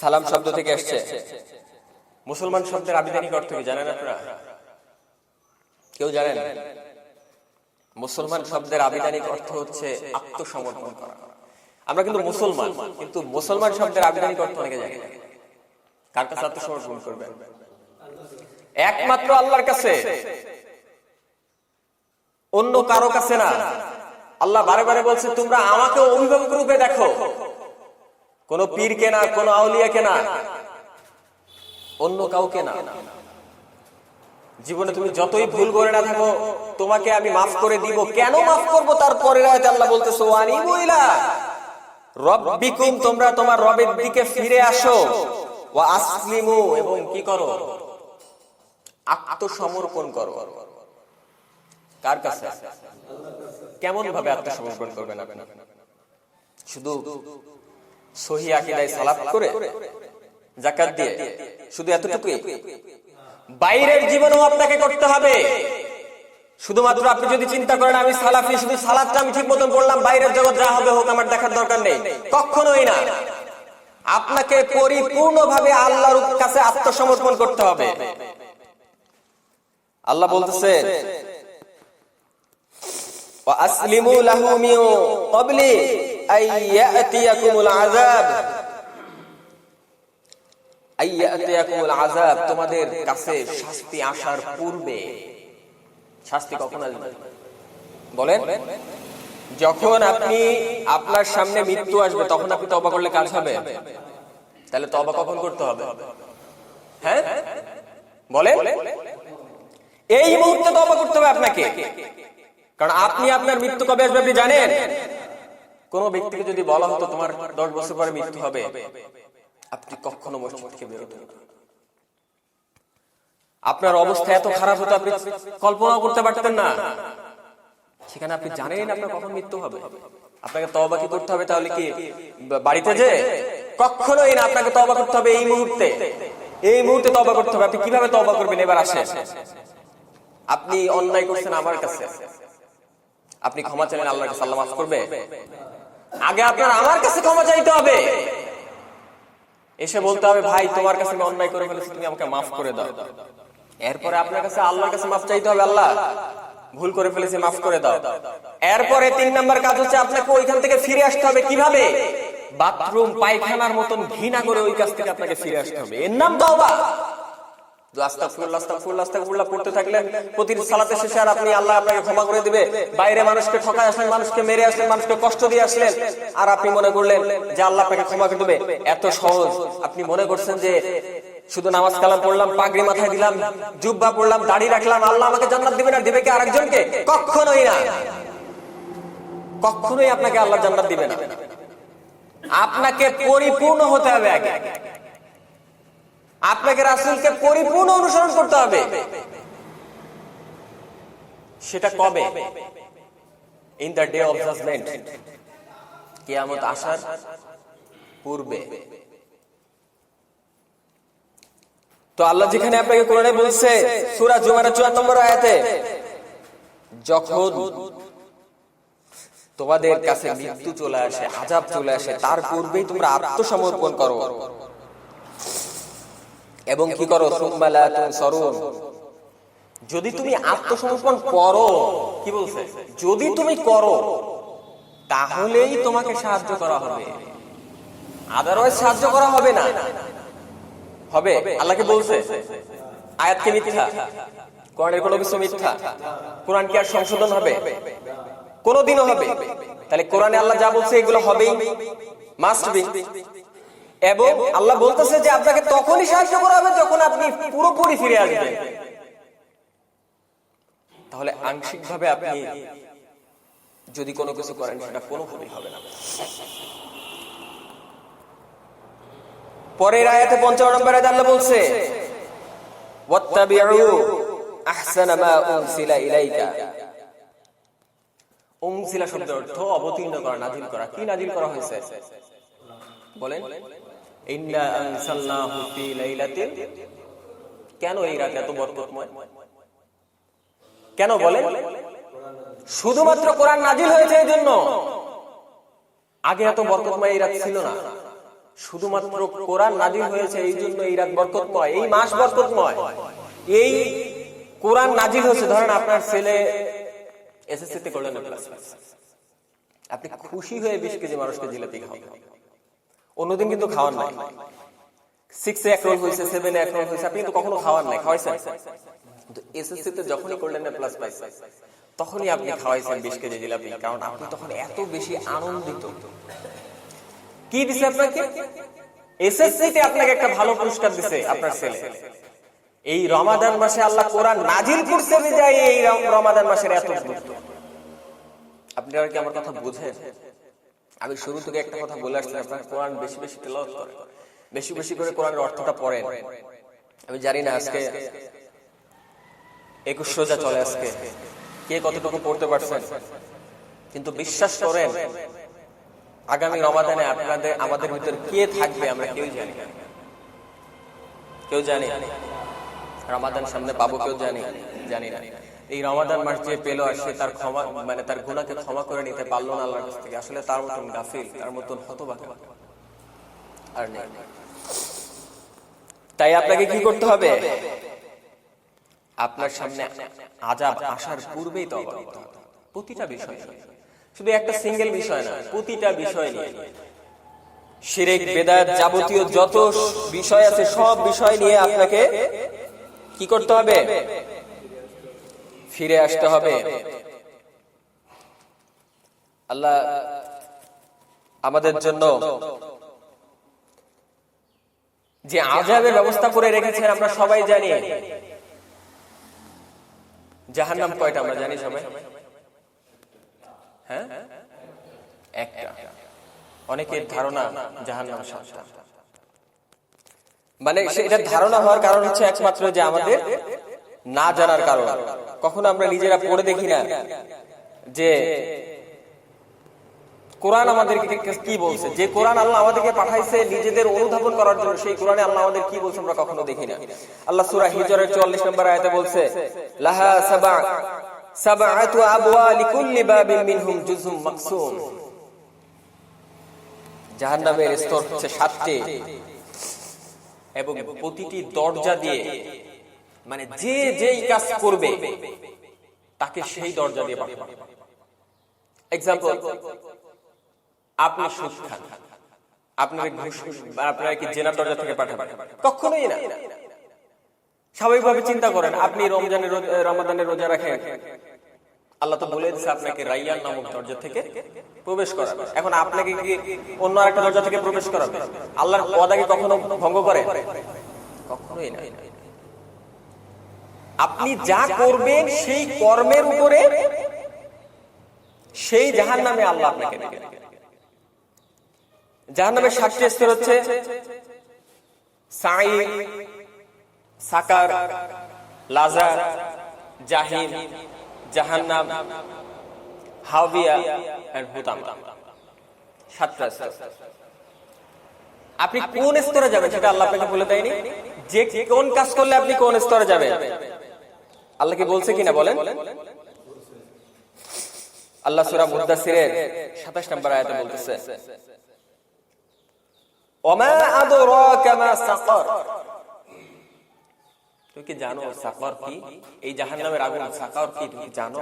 সালাম শব্দ থেকে আসছে। মুসলমান শব্দের আবিধানিক অর্থ কি জানেন আপনারা? কেউ জানেন? মুসলমান শব্দের আবিধানিক অর্থ হচ্ছে আত্মসমর্পণ করা। আমরা কিন্তু মুসলমান, কিন্তু মুসলমান শব্দের আবিধানিক অর্থ অনেকে জানি না। কার কাছে আত্মসমর্পণ করবেন? একমাত্র আল্লাহর কাছে, অন্য কারো কাছে না। আল্লাহ বারে বারে বলছে তোমরা আমাকে অভিভাবক রূপে দেখো, কোন পীরকে না, কোন আউলিয়াকে না, অন্য কাউকে না। জীবনে তুমি যতই ভুল করে না থাকো, তোমাকে আমি মাফ করে দিব। কেন মাফ করবো? তারপরের আয়াতে আল্লাহ বলতেছে, ওয়ানিবু ইলা রাব্বিকুম, তোমরা তোমার রবের দিকে ফিরে আসো। ওয়া আসলিমু, এবং কি করো? আত্মসমর্পণ করো। কার কাছে? কেমন ভাবে আত্মসমর্পণ করবেন আপনি? শুধু সহি আকীদায় সালাত করে, যাকাত দিয়ে, শুধু এতটুকুই? বাইরের জীবনেও আপনাকে করতে হবে। শুধুমাত্র আপনি যদি চিন্তা করেন আমি সালাফি, শুধু সালাতটা আমি ঠিক মতন পড়লাম, বাইরের জগৎ যা হবে হোক, আমার দেখার দরকার নেই, কখনোই না। আপনাকে পরিপূর্ণভাবে আল্লাহর কাছে আত্মসমর্পণ করতে হবে। আল্লাহ বলতেছেন, ওয়া আসলিমু লাহু মিন ক্বাবলি আইয়াতিয়াকুমুল আযাব, আইয়াতিয়াকুমুল আযাব, তোমাদের কাছে শাস্তি আসার পূর্বে। শাস্তি কখন আসবে বলেন? যখন আপনি, আপনার সামনে মৃত্যু আসবে, তখন আপনি তওবা করলে কাজ হবে? তাহলে তওবা কখন করতে হবে? হ্যাঁ বলেন। এই মুহূর্তে তওবা করতে হবে আপনাকে, কারণ আপনি আপনার মৃত্যু কবে আসবে আপনি জানেন। কোন ব্যক্তিকে যদি বলা হতো তোমার 10 বছর পরে মৃত্যু হবে, আপনি কখনো মসজিদ থেকে বেরোতেন না। আপনার অবস্থা এত খারাপ হতো আপনি কল্পনা করতে পারতেন না। সেখানে আপনি জানেন আপনার কখন মৃত্যু হবে। আপনাকে তওবা কি করতে হবে তাহলে? কি বাড়িতে যে? কখনোই না, আপনাকে তওবা করতে হবে এই মুহূর্তে। এই মুহূর্তে তওবা করতে হবে। আপনি কিভাবে তওবা করবেন এবার আসেন। আপনি অন্যায় করছেন আমার কাছে, আপনি ক্ষমা চাইলেন আল্লাহর কাছে, আল্লাহ মাফ করবে? আগে আপনার আমার কাছে ক্ষমা চাইতে হবে। এসে বলতে হবে ভাই তোমার কাছে আমি অন্যায় করে ফেলেছি, তুমি আমাকে মাফ করে দাও। এরপরে আপনার কাছে আল্লাহর কাছে মাফ চাইতে হবে, আল্লাহ ভুল করে ফেলেছি মাফ করে দাও। এরপরে 3 নাম্বার কাজ হচ্ছে আপনাকে ওইখান থেকে ফিরে আসতে হবে। কিভাবে? বাথরুম পায়খানার মতন ঘৃণা করে ওই কাজ থেকে আপনাকে ফিরে আসতে হবে। এর নাম তওবা। আস্তাগফিরুল্লাহ আস্তাগফিরুল্লাহ আস্তাগফিরুল্লাহ পড়তে থাকলেন প্রতিটি সালাতে শেষে, আর আপনি আল্লাহ আপনাকে ক্ষমা করে দিবে। বাইরে মানুষকে ঠকায় আসলেন, মানুষকে মেরে আসলেন, মানুষকে কষ্ট দিয়ে আসলেন, আর আপনি মনে করলেন যে আল্লাহ আপনাকে ক্ষমা করে দিবে। এত সহজ। আপনি মনে করছেন যে শুধু নামাজ কালাম পড়লাম, পাগড়ি মাথায় দিলাম, জুব্বা পড়লাম, দাড়ি রাখলাম, আল্লাহ আমাকে জান্নাত দিবে না। দিবে কি আরেকজনকে? কখনোই না। কখনোই আপনাকে আল্লাহ জান্নাত দিবে না। আপনাকে পরিপূর্ণ হতে হবে আগে। আপনাকে রাসূলকে পরিপূর্ণ অনুসরণ করতে হবে। সেটা কবে? In the day of judgement, কিয়ামত আসার পূর্বে। তো আল্লাহ যেখানে আপনাকে কোরআনে বলছে সূরা জুমারের 54 নম্বর আয়াতে, যখন তোমাদের কাছে মৃত্যু চলে আসে, আযাব চলে আসে, তার পূর্বেই তোমরা আত্মসমর্পণ করো এবং কি করো? সুম্মা লা তুনসারুন। যদি তুমি আত্মসমর্পণ করো, কি বলছে? যদি তুমি করো তাহলেই তোমাকে সাহায্য করা হবে, আদারওয়াইজ সাহায্য করা হবে না। হবে? আল্লাহকে বলছে। আয়াত কি মিথ্যা? কোরআনের কোনো কিছু মিথ্যা? কোরআন কি আর সংশোধন হবে? কোনদিনও হবে? তাহলে কোরআনে আল্লাহ যা বলছে এগুলো হবেই, মাস্ট বি। এবং আল্লাহ বলতেছে যে আপনাকে তখনই সাহায্য করা হবে যখন আপনি পুরোপুরি ফিরে আসবেন। তাহলে আংশিক ভাবে আপনি যদি কোনো কিছু করেন সেটা কোনোভাবেই হবে না। পরের আয়াতে 55 নম্বরে আল্লাহ বলছে ওয়াত্তাবিউ আহসানা মা উনসিলা ইলাইকা। উনসিলা শব্দের অর্থ অবতীর্ণ করা, নাজিল করা। কি নাজিল করা হয়েছে বলেন? ইন্না আনসালনাহু ফি লাইলাতিন। কেন এই রাত এত বরকতময়? কেন বলেন? শুধুমাত্র কোরআন নাজিল হয়েছে এই জন্য। আগে এত বরকতময় এই রাত ছিল না। শুধুমাত্র কোরআন নাজিল হয়েছে এই জন্য এই রাত বরকতময়, এই মাস বরকতময়। এই কোরআন নাজিল হয়েছে। ধরেন আপনার ছেলে এসএসসি তে করলেন প্লাস, আপনি খুশি হয়ে 20 কেজি মানুষকে জিলাপি খাওয়ান। অন্যদিন কিন্তু খাওয়ান নাই। 6 এ এক রোল হয়েছে, 7 এ এক রোল হয়েছে, আপনি কিন্তু কখনো খাওয়ান নাই, খাওয়াইছেন। কিন্তু এসএসসি তে যখনই করলেন না প্লাস পাইছেন, তখনই আপনি খাওয়াইছেন 20 কেজি জিলাপি, কারণ আপনি তখন এত বেশি আনন্দিত। কি দিছে আপনাকে? এসএসসি তে আপনাকে একটা ভালো পুরস্কার দিছে আপনার ছেলে। এই রমাদান মাসে আল্লাহ কোরআন নাজিল করছে বিধায় এই রমাদান মাসের এত গুরুত্ব। আপনারা কি আমার কথা বুঝেন? আমি শুরু থেকে একটা কথা বলে আসছি, আপনারা কোরআন বেশি বেশি তেলাওয়াত করেন, বেশি বেশি করে কোরআনের অর্থটা পড়েন। আমি জানি না আজকে 21 রোজা চলে, আজকে কে কতটুকু পড়তে পারছেন, কিন্তু বিশ্বাস করেন আগামী রমাদানে আপনাদের আমাদের ভিতর কে থাকবে আমরা কেউ জানি না। কেউ জানি রমাদান সামনে পাবো, কেউ জানি না। এই রমাদান মাস যে পেলো আর সে তার ক্ষমা মানে তার গুনাহকে ক্ষমা করে নিতে পারলো না আল্লাহর কাছ থেকে, আসলে তার মতন গাফিল, তার মতন হতভাগা আর নেই। তাই আপনাকে কি করতে হবে? আপনার সামনে আযাব আসার পূর্বেই তওবা করতে হবে। প্রতিটা বিষয়, শুধু একটা সিঙ্গেল বিষয় না, প্রতিটা বিষয় নিয়ে। শিরক বেদাত যাবতীয় যত বিষয় আছে সব বিষয় নিয়ে আপনাকে কি করতে হবে? ফিরে আসতে হবে। আল্লাহ আমাদের জন্য যে আযাবের ব্যবস্থা করে রেখেছেন আমরা সবাই জানি। জাহান্নাম কয়টা আমরা জানি সবাই? হ্যাঁ, একটা। অনেকের ধারণা জাহান্নাম 7টা। মানে এটা ধারণা হওয়ার কারণ হচ্ছে একমাত্র যে আমাদের না জানার কারণ। কখনো আমরা নিজেরা পড়ে দেখি না যে কোরআন আমাদেরকে কি বলছে, যে কোরআন আল্লাহ আমাদেরকে পাঠাইছে নিজেদের অনুধাবন করার জন্য, সেই কোরআনে আল্লাহ আমাদের কি বলছে আমরা কখনো দেখি না। আল্লাহ সূরা হিজরের 44 নম্বর আয়াতে বলছে, লাহা সাবআতু আবওয়া লিকুল্লি বাবিন মিনহুম জুজুম মাকসুম। জাহান্নামের স্তর হচ্ছে 7টি এবং প্রতিটি দরজা দিয়ে, মানে যে যেই কাজ করবে তাকে সেই দরজা দিয়ে পাঠানো। এক্সাম্পল, আপনি সুদ খান, আপনারা কি জেনার দরজা থেকে পাঠাবেন? কখনোই না। স্বাভাবিকভাবে চিন্তা করেন, আপনি রমাদানের রোজা রাখেন, আল্লাহ তো বলে দিচ্ছে আপনাকে রাইয়ান নামক দরজা থেকে প্রবেশ করাবে। এখন আপনাকে কি অন্য আরেকটা দরজা থেকে প্রবেশ করাবে? আল্লাহর ওয়াদা কি কখনো ভঙ্গ করে? কখনোই না। আপনি যা করবেন সেই কর্মের উপরে সেই জাহান্নামে আল্লাহ আপনাকে দেবে। জাহান্নামের 7টি স্তর হচ্ছে সাঈর, সাকার, লাযা, জাহিম, জাহান্নাম, হাবিয়া এন্ড হুতামা। 7টা স্তর। আপনি কোন স্তরে যাবেন সেটা আল্লাহ আপনাকে বলে দেয়নি। যে কোন কাজ করলে আপনি কোন স্তরে যাবেন আল্লাহ কি বলছে কিনা বলেন? আল্লাহ সূরা মুদ্দাসিরের 27 নম্বর আয়াতে বলতেছে, ওমা আদরাকা মা সাকার। তুমি কি জানো সাকার কি? এই জাহান্নামের আগুন সাকার কি তুমি জানো?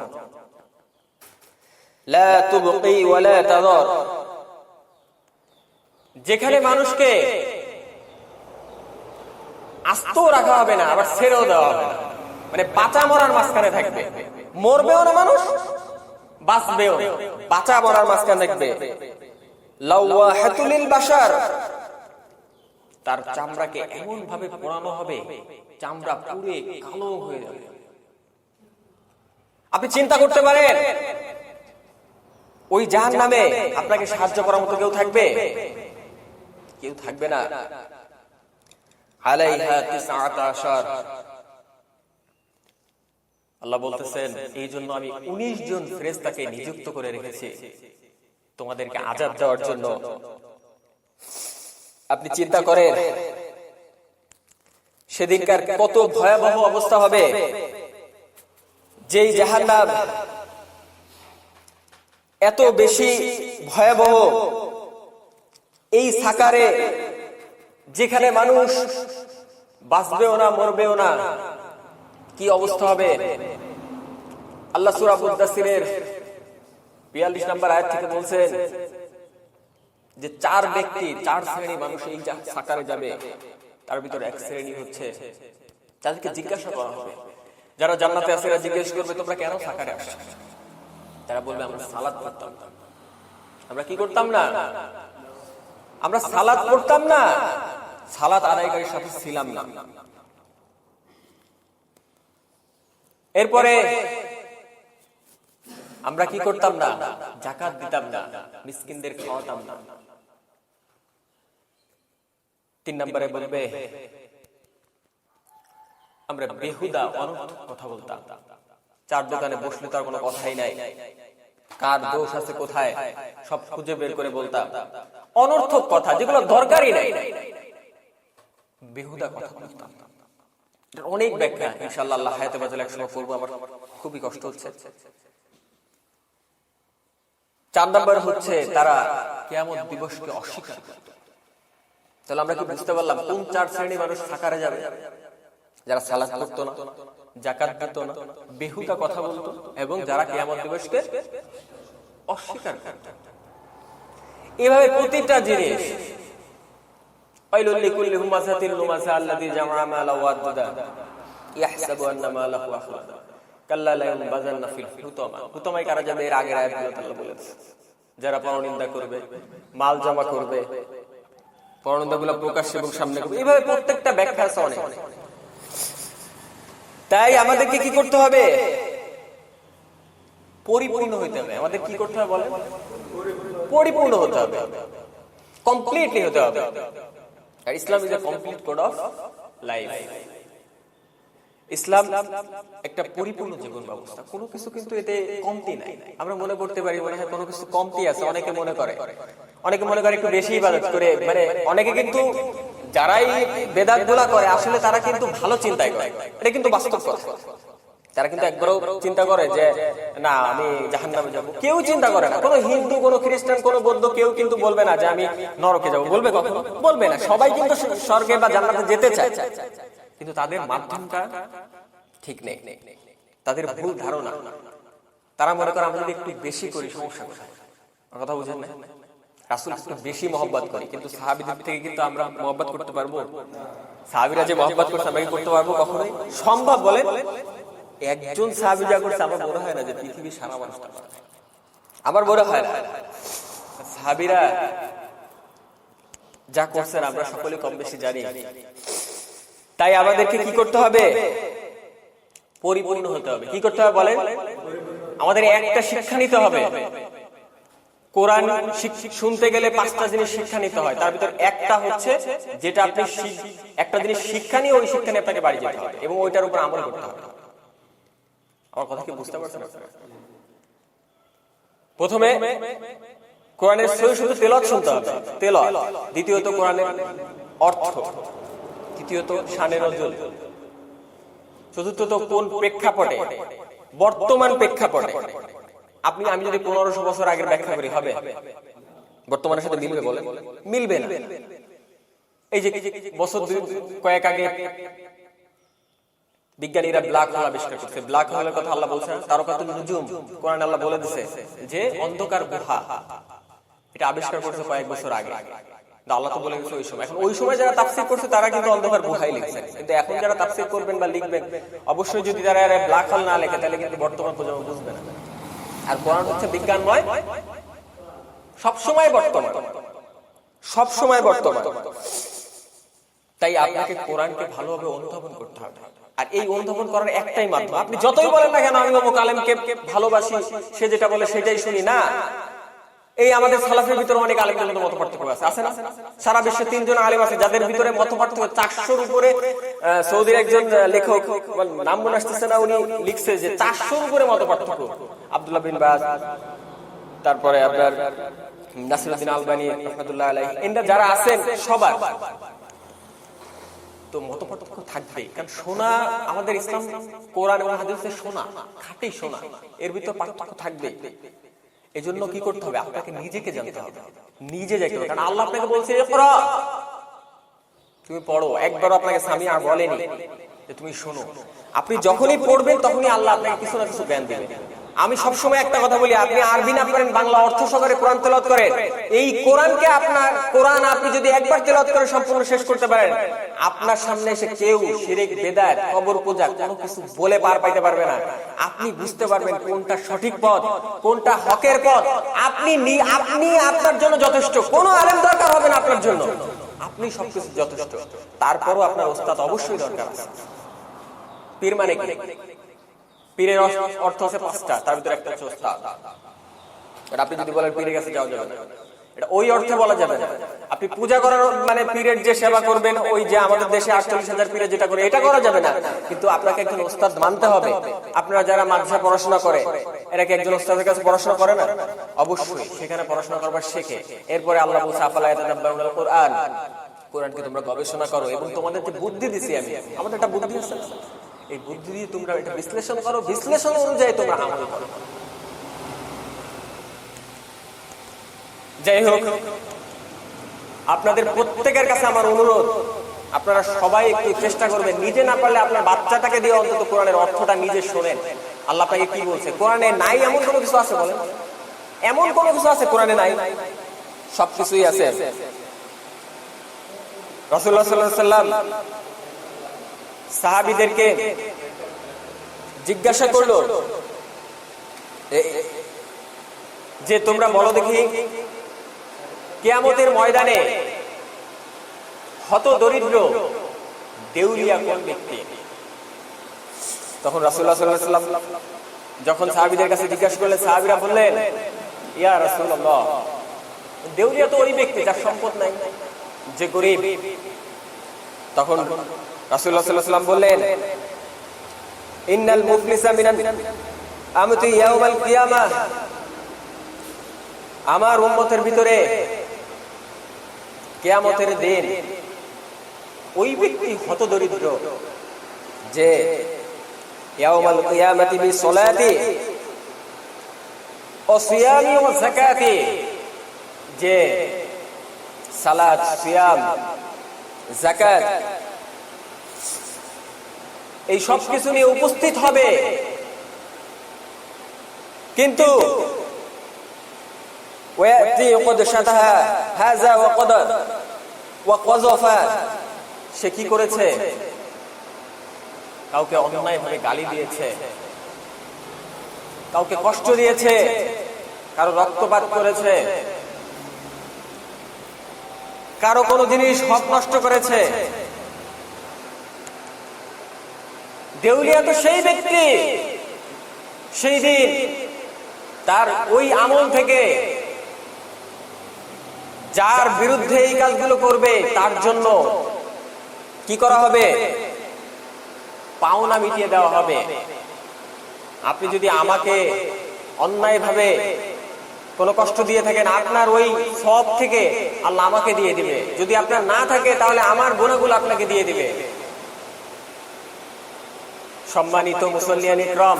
লা তুবকি ওয়া লা তাদার। যেখানে মানুষকে আস্ত রাখা হবে না, আবার ছেড়েও দেওয়া হবে না, মানে বাঁচা মরার মাঝখানে থাকবে। মরবেও না মানুষ, বাঁচবেও না, বাঁচা মরার মাঝখানে থাকবে। লাওয়াহাতুল লিল বাশার। তার চামড়াকে এমন ভাবে পোড়ানো হবে, চামড়া পুড়ে কালো হয়ে যাবে। আপনি চিন্তা করতে পারেন ওই জাহান্নামে আপনাকে সাহায্য করার মতো কেউ থাকবে? কেউ থাকবে না। আলাইহা 19। আল্লাহ বলতেছেন, এই জন্য আমি 19 জন ফেরেশতাকে নিযুক্ত করে রেখেছি তোমাদেরকে আযাব দেওয়ার জন্য। আপনি চিন্তা করেন সেদিনকার কত ভয়াবহ অবস্থা হবে। যেই জাহান্নাম এত বেশি ভয়াবহ, এই সাকারে যেখানে মানুষ বাঁচবেও না মরবেও না, কি অবস্থা হবে? আল্লাহ সূরা মুদ্দাসিরের 42 নম্বর আয়াত থেকে বলছেন যে 4 ব্যক্তি, 4 শ্রেণী মানুষ এই সাকারে যাবে। তার ভিতরে এক শ্রেণী হচ্ছে যাদেরকে জিজ্ঞাসা করা হবে, যারা জান্নাতে আছে এরা জিজ্ঞেস করবে তোমরা কেন সাকারে আসছো? তারা বলবে আমরা সালাত পড়তাম। আমরা কি করতাম না? আমরা সালাত পড়তাম না, সালাত আদায়কারীর সাথে ছিলাম না। এরপরে আমরা কি করতাম না? যাকাত দিতাম না, মিসকিনদের খাওয়াতাম না। 3 নম্বরে বলবে আমরা বেহুদা অনর্থক কথা বলতাম। 4 দোকানে বসলে তার কোনো কথাই নাই, কার দোষ আছে কোথায় সব খুঁজে বের করে বলতাম। অনর্থক কথা যেগুলো দরকারই নাই, বেহুদা কথা বলতাম। অনেক ব্যাখ্যা ইনশাআল্লাহ আল্লাহ হায়াতে বাঁচালে একসময় করবো, আমার খুবই কষ্ট হচ্ছে। 4 নম্বর হচ্ছে তারা কিয়ামত দিবসকে অস্বীকার করত। তাহলে আমরা কি বুঝতে পারলাম কোন 4 শ্রেণী মানুষ সাকারে যাবে? যারা সালাত পড়তো না, যাকাত দিত না, বেহুদা কথা বলতো এবং যারা কিয়ামত দিবসকে অস্বীকার করত। এভাবে প্রতিটা জিনিস ওয়াইলুল লিকুল্লি হুমাযাতিল লুমাযা আল্লাযী জামআ মালা ওয়া আদ্দা ইয়াহসাবু আন্না মালাহু আখলাদা কাল্লা লা ইউনবাযান্না ফিল হুতামা। হুতামায় কারা যাবে? এর আগের আয়াতগুলোতে আল্লাহ বলেছে যারা পরনিন্দা করবে, মাল জমা করবে, পরনিন্দাগুলো প্রকাশ্যে এবং সামনে করবে। এইভাবে প্রত্যেকটা ব্যাখ্যা আছে অনেক। তাই আমাদেরকে কি করতে হবে? পরিপূর্ণ হইতে হবে। আমাদের কি করতে হবে বলেন? পরিপূর্ণ হতে হবে, কমপ্লিটলি হতে হবে। আর Islam is a complete code of life. Islam একটা পরিপূর্ণ জীবন ব্যবস্থা, কোনো কিছু কিন্তু এতে কমতি নাই। আমরা মনে করতে পারি মনে হয় কোনো কিছু কমতি আছে, অনেকে মনে করে একটু বেশি ইবাদত করে, মানে অনেকে কিন্তু যারাই বেদাত গুলা করে আসলে তারা কিন্তু ভালো চিন্তাই করে, এটা কিন্তু বাস্তব কথা। তারা কিন্তু একবারও চিন্তা করে যে না আমি জাহান্নামে যাবো, কেউ চিন্তা করে না। কোনো হিন্দু, কোনো খ্রিস্টান, কোনো বৌদ্ধ কেউ কিন্তু বলবে না যে আমি নরকে যাবো, বলবে কখনো? বলবে না। সবাই কিন্তু স্বর্গে বা জান্নাতে যেতে চায়, কিন্তু তাদের মাধ্যমটা ঠিক নেই, তাদের ভুল ধারণা। তারা মনে করে আমরা যদি একটু বেশি করি সমস্যা কোথায়? কথা বুঝেন না? রাসূল একটু বেশি মহব্বত করি, কিন্তু সাহাবীদের থেকে কিন্তু আমরা মহব্বত করতে পারবো? সাহাবীরা যে মহব্বত করছে আমরা কি করতে পারবো? কখনোই সম্ভব বলেন? একজন সাহাবী যা করছে আমার মনে হয় না যে পৃথিবীর সারা মানুষটা পারে। আমার মনে হয় না। সাহাবীরা যা করছেন আমরা সকলে কম বেশি জানি। তাই আমাদেরকে কি করতে হবে? পরিপূর্ণ হতে হবে। কি করতে হবে বলেন? আমাদের একটা শিক্ষা নিতে হবে। কোরআন শুনতে গেলে 5টা জিনিস শিক্ষা নিতে হয়, তার ভিতর একটা হচ্ছে যেটা আপনি একটা জিনিস শিক্ষা নিয়ে ওই শিক্ষা নিয়ে আপনাকে বাড়ি যেতে হবে এবং ওইটার উপর আমল করতে হবে। আমার কথা কি বুঝতে পারছেন? প্রথমে কোরআনের শুধু তেলাওয়াত শুনতে হবে, তেলাওয়াত। দ্বিতীয়ত কোরআনের অর্থ, তৃতীয়ত শানে নজুল, চতুর্থত কোন প্রেক্ষাপটে, বর্তমান প্রেক্ষাপটে। আমি যদি 1500 বছর আগের ব্যাখ্যা করি হবে? বর্তমানের সাথে মিলবে বলেন? মিলবে না। এই যে বছর কয়েক আগে বিজ্ঞানীরা ব্ল্যাক হোল আবিষ্কার করছে। ব্ল্যাক হোলের কথা আল্লাহ বলছেন তারকাতুন নুজুম, কোরআন আল্লাহ বলে দিয়েছে যে অন্ধকার গুহা, এটা আবিষ্কার করছে কয়েক বছর আগে। আল্লাহ তো বলে গেছে ওই সময়। এখন ওই সময় যারা তাফসীর করছে তারা কিন্তু অন্ধকার গুহাই লিখছে, কিন্তু এখন যারা তাফসীর করবেন বা লিখবেন অবশ্যই যদি তারা ব্ল্যাক হোল না লেখে তাহলে কিন্তু বর্তমান প্রজন্ম বুঝবে না। আর কোরআন হচ্ছে বিজ্ঞানময়, সবসময় বর্তমান, সবসময় বর্তমান। তাই আপনাকে কোরআনকে ভালোভাবে অনুধাবন করতে হবে। আর এই অনুধাবন করার একটাই মাধ্যম, আপনি যতই বলেন না কেন আমি অমুক আলেমকে ভালোবাসি, সে যেটা বলে সেটাই শুনি, না। এই আমাদের সালাফের ভিতরে অনেক আলেমদের মধ্যে মত পার্থক্য আছে না? সারা বিশ্বে 3 জন আলেম আছে যাদের ভিতরে মত পার্থক্য 400-র উপরে। সৌদির একজন লেখক, নাম মনে আসতেছে না, উনি লিখছে যে 400-র উপরে মত পার্থক্য। আব্দুল্লাহ বিন বাজ, তারপরে আপনার নাসিরউদ্দিন আলবানী রাহমাতুল্লাহ আলাইহি, এরা যারা আছেন সবার তো মত পার্থক্য থাকবে। কারণ শোনা আমাদের ইসলাম, কোরআন এবং হাদিসের শোনা, খাঁটি শোনা, এর ভিতর পার্থক্য থাকবে। এজন্য কি করতে হবে? আপনাকে নিজেকে জানতে হবে, নিজে যাইতে হবে। কারণ আল্লাহ আপনাকে বলছে ইকরা, তুমি পড়ো। একবার আপনাকে সামিয়া বলেনি যে তুমি শোনো। আপনি যখনই পড়বেন তখনই আল্লাহ আপনাকে কিছু না কিছু জ্ঞান দিবেন। আমি সবসময় একটা কথা বলি, আপনি আরবি না পারেন, বাংলা অর্থ সহকারে কোরআন তেলাওয়াত করেন। এই কোরআনকে কোরআন আপনি যদি একবার তেলাওয়াত করে সম্পূর্ণ শেষ করতে পারেন, আপনার সামনে এসে কেউ শিরক, বেদাত, কবর পূজা কোনো কিছু বলে পার পাইতে পারবে না। আপনি বুঝতে পারবেন কোনটা সঠিক পথ, কোনটা হকের পথ। আপনি আপনার জন্য যথেষ্ট, কোনো আলেম দরকার হবে না আপনার জন্য, আপনি সবকিছু যথেষ্ট। তারপরও আপনার ওস্তাদ অবশ্যই দরকার আছে। পীর মানে কি? পীরের অর্থ আছে 5টা, তার ভিতরে একটা হচ্ছে ওস্তাদ। আপনি যদি বলেন পীরের কাছে যাওয়া যাবে না, এটা ওই অর্থে বলা যাবে না। আপনি পূজা করার মানে পীরের যে সেবা করবেন, ওই যে আমাদের দেশে 48,000 পীরে যেটা করে, এটা করা যাবে না। কিন্তু আপনাকে একজন ওস্তাদ মানতে হবে। আপনারা যারা মাদ্রাসা পড়াশোনা করে, এরা কি একজন ওস্তাদের কাছে পড়াশোনা করে না? অবশ্যই সেখানে পড়াশোনা করবার শেখে। এরপরে আল্লাহ বলছে আফালা ইয়াতাদাব্বারুনাল কোরআন, কোরআনকে তোমরা গবেষণা করো এবং তোমাদের যে বুদ্ধি দিছি আমি, আমাদের একটা বুদ্ধি আছে, এই বুদ্ধি দিয়ে তোমরা এটা বিশ্লেষণ করো, বিশ্লেষণ অনুযায়ী তোমরা আমল করো। যাই হোক, আপনাদের প্রত্যেকের কাছে আমার অনুরোধ, আপনারা সবাই একটু চেষ্টা করবেন, নিজে না পারলে আপনার বাচ্চাটাকে দিয়ে অন্তত কোরআনের অর্থটা নিজে শোনেন। আল্লাহ আপনাকে কি বলছে? কোরআনে নাই এমন কোনো কিছু আছে বলেন? এমন কোনো কিছু আছে কোরআনে নাই? সবকিছুই আছে। রাসূলুল্লাহ সাল্লাল্লাহু আলাইহি ওয়াসাল্লাম সাহাবীদেরকে জিজ্ঞাসা করলো যে তোমরা বলো দেখি কিয়ামতের ময়দানে হত দরিদ্র দেউলিয়া কোন ব্যক্তি? তখন রাসূলুল্লাহ সাল্লাল্লাহু আলাইহি ওয়াসাল্লাম যখন সাহাবীদের কাছে জিজ্ঞাসা করলেন, সাহাবীরা বললেন, ইয়া রাসূলুল্লাহ, দেউলিয়া তো ওই ব্যক্তি যার সম্পদ নাই, যে গরীব। তখন রাসূলুল্লাহ সাল্লাল্লাহু আলাইহি ওয়াসাল্লাম বললেন, ইন্নাল মুফলিসা মিনান আমতি ইয়াউমাল কিয়ামাহ, আমার উম্মতের ভিতরে কিয়ামতের দিন ওই ব্যক্তি হতদরিদ্র যে ইয়াউমাল কিয়ামাতি বিসসালাতি ওয়া সিয়ামি ওয়া যাকাতি, যে সালাত, সিয়াম, যাকাত এই সব কিছু নিয়ে উপস্থিত হবে, কিন্তু সে কি করেছে? কাউকে অন্যায়ভাবে গালি দিয়েছে, কাউকে কষ্ট দিয়েছে, কারো রক্তপাত করেছে, কারো কোনো জিনিস হক নষ্ট করেছে। দেউলিয়া তো সেই ব্যক্তি, সেই দিন তার ওই আমল থেকে যার বিরুদ্ধে এই কাজগুলো করবে তার জন্য কি করা হবে? পাওনা মিটিয়ে দেওয়া হবে। আপনি যদি আমাকে অন্যায়ভাবে কোনো কষ্ট দিয়ে থাকেন, আপনার ওই সব থেকে আল্লাহ আমাকে দিয়ে দিবে। যদি আপনার না থাকে তাহলে আমার গুনাহগুলো আপনাকে দিয়ে দিবে। সম্মানিত মুসল্লিয়ান ইকরাম,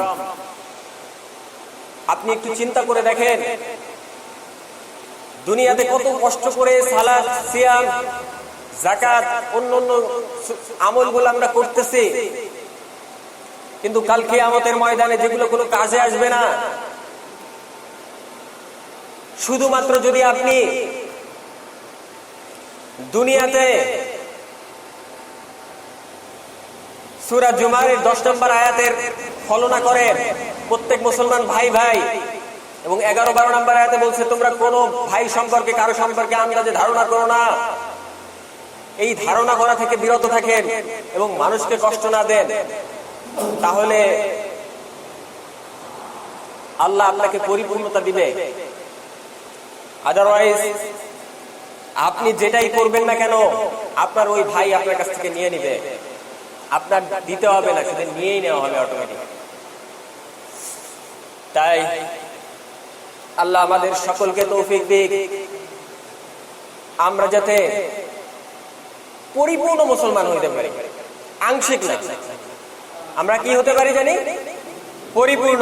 আপনি একটু চিন্তা করে দেখেন, দুনিয়াতে কত কষ্ট করে সালাত, সিয়াম, যাকাত, অন্যান্য আমলগুলো আমরা করতেছি, কিন্তু কাল কিয়ামতের ময়দানে যেগুলো কোনো কাজে আসবে না। শুধুমাত্র যদি আপনি দুনিয়াতে সূরা জুমারের 10 নম্বর আয়াতের ফলনা করেন, প্রত্যেক মুসলমান ভাই ভাই, এবং 11-12 নম্বর আয়াতে বলছে তোমরা কোনো ভাই সম্পর্কে, কারো সম্পর্কে আন্দাজে ধারণা করো না। এই ধারণা করা থেকে বিরত থাকেন এবং মানুষকে কষ্ট না দেন, তাহলে আল্লাহ আপনাকে পরিপূর্ণতা দিবে। আদারওয়াইজ আপনি যেটাই করবেন না কেন, আপনার ওই ভাই আপনার কাছ থেকে নিয়ে নিবে। আপনার দিতে হবে না, সেটা নিয়েই নেওয়া হবে অটোমেটিক। তাই আল্লাহ আমাদের সকলকে তৌফিক দিক, আমরা যাতে পরিপূর্ণ মুসলমান হইতে পারি, আংশিক না। আমরা কি হতে পারি জানি? পরিপূর্ণ।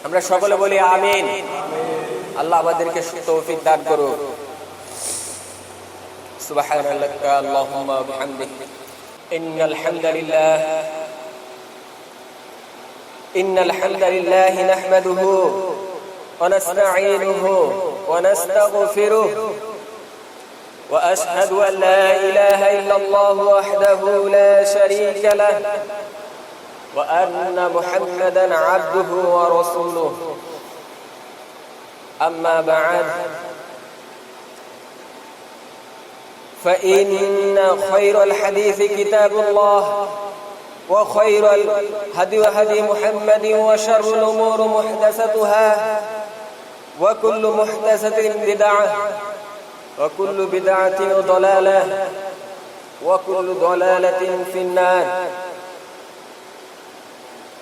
আমরা সকলে বলি আমিন। আল্লাহ আমাদেরকে তৌফিক দান করুন। সুবহানাল্লাহি আল্লাহুম্মা ওয়া বিহামদিহি ইন্নাল হামদালিল্লাহি নাহমাদুহু ওয়া নাস্তাঈনুহু ওয়া নাস্তাগফিরুহু ওয়া আশহাদু আন লা ইলাহা ইল্লাল্লাহু ওয়াহদাহু লা শারীকা লাহু ওয়া আন্না মুহাম্মাদান আবদুহু ওয়া রাসূলুহু। أما بعد فإن خير الحديث كتاب الله وخير الهدي هدي محمد وشر الأمور محدثاتها وكل محدثة بدعة وكل بدعة ضلالة وكل ضلالة في النار.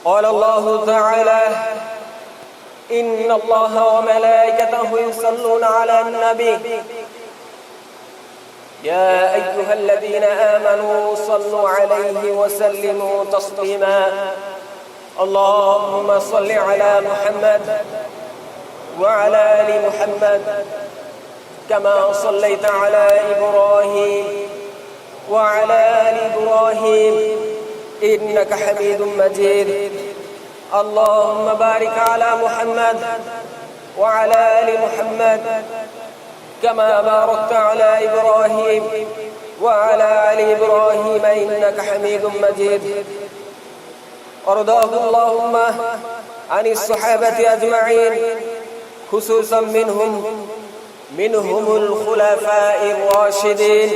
قال الله تعالى إن الله وملائكته يصلون على النبي يا أيها الذين آمنوا صلوا عليه وسلموا تسليما. اللهم صل على محمد وعلى آل محمد كما صليت على إبراهيم وعلى آل إبراهيم إنك حميد مجيد. اللهم بارك على محمد وعلى آل محمد كما باركت على إبراهيم وعلى آل إبراهيم إنك حميد مجيد. وارضاه اللهم عن الصحابة أجمعين، خصوصا منهم الخلفاء الراشدين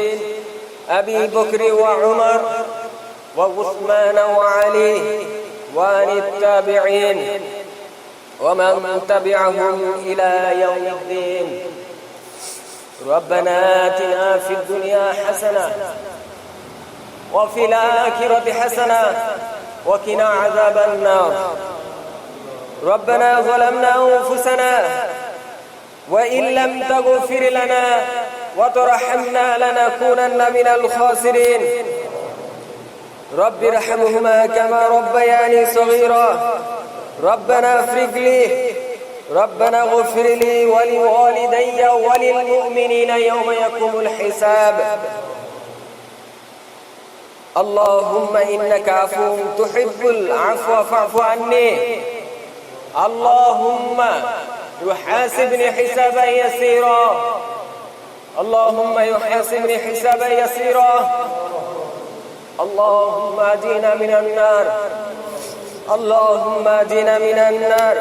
أبي بكر وعمر وعثمان وعلي وعن التابعين ومن تبعهم إلى يوم الدين. ربنا آتنا في الدنيا حسنة وفي الآخرة حسنة وقنا عذاب النار. ربنا ظلمنا أنفسنا وإن لم تغفر لنا وترحمنا لنكونن من الخاسرين. رب ارحمهما كما ربياني صغيرا. ربنا افرغ لي، ربنا اغفر لي ولوالدي وللمؤمنين يوم يقوم الحساب. اللهم إنك عفو تحب العفو فاعف عني. اللهم يحاسبني حسابا يسيرا. اللهم يحاسبني حسابا يسيرا. اللهم أجينا من النار. اللهم أجينا من النار.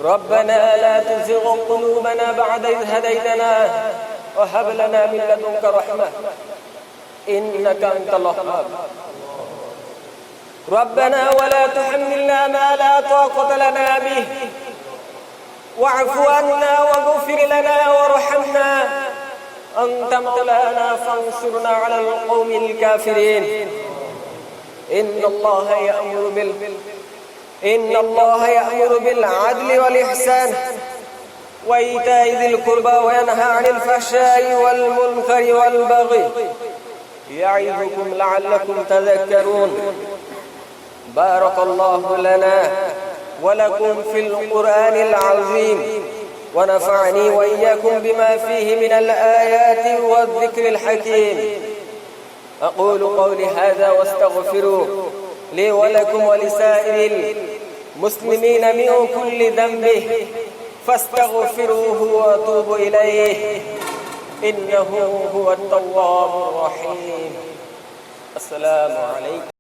ربنا لا تزغ قلوبنا بعد إذ هديتنا وهب لنا من لدنك رحمة إنك أنت الوهاب. ربنا ولا تحملنا ما لا طاقة لنا به واعف عنا واغفر لنا وارحمنا أنت مولانا فانصرنا على القوم الكافرين. إن الله يأمر بالعدل والإحسان وإيتاء ذي القربى وينهى عن الفحشاء والمنكر والبغي يعظكم لعلكم تذكرون. بارك الله لنا ولكم في القرآن العظيم ونفعني وإياكم بما فيه من الآيات والذكر الحكيم. أقول قولي هذا واستغفروه لي ولكم ولسائر المسلمين من كل ذنب فاستغفروه واتوبوا إليه إنه هو التواب الرحيم. السلام عليكم.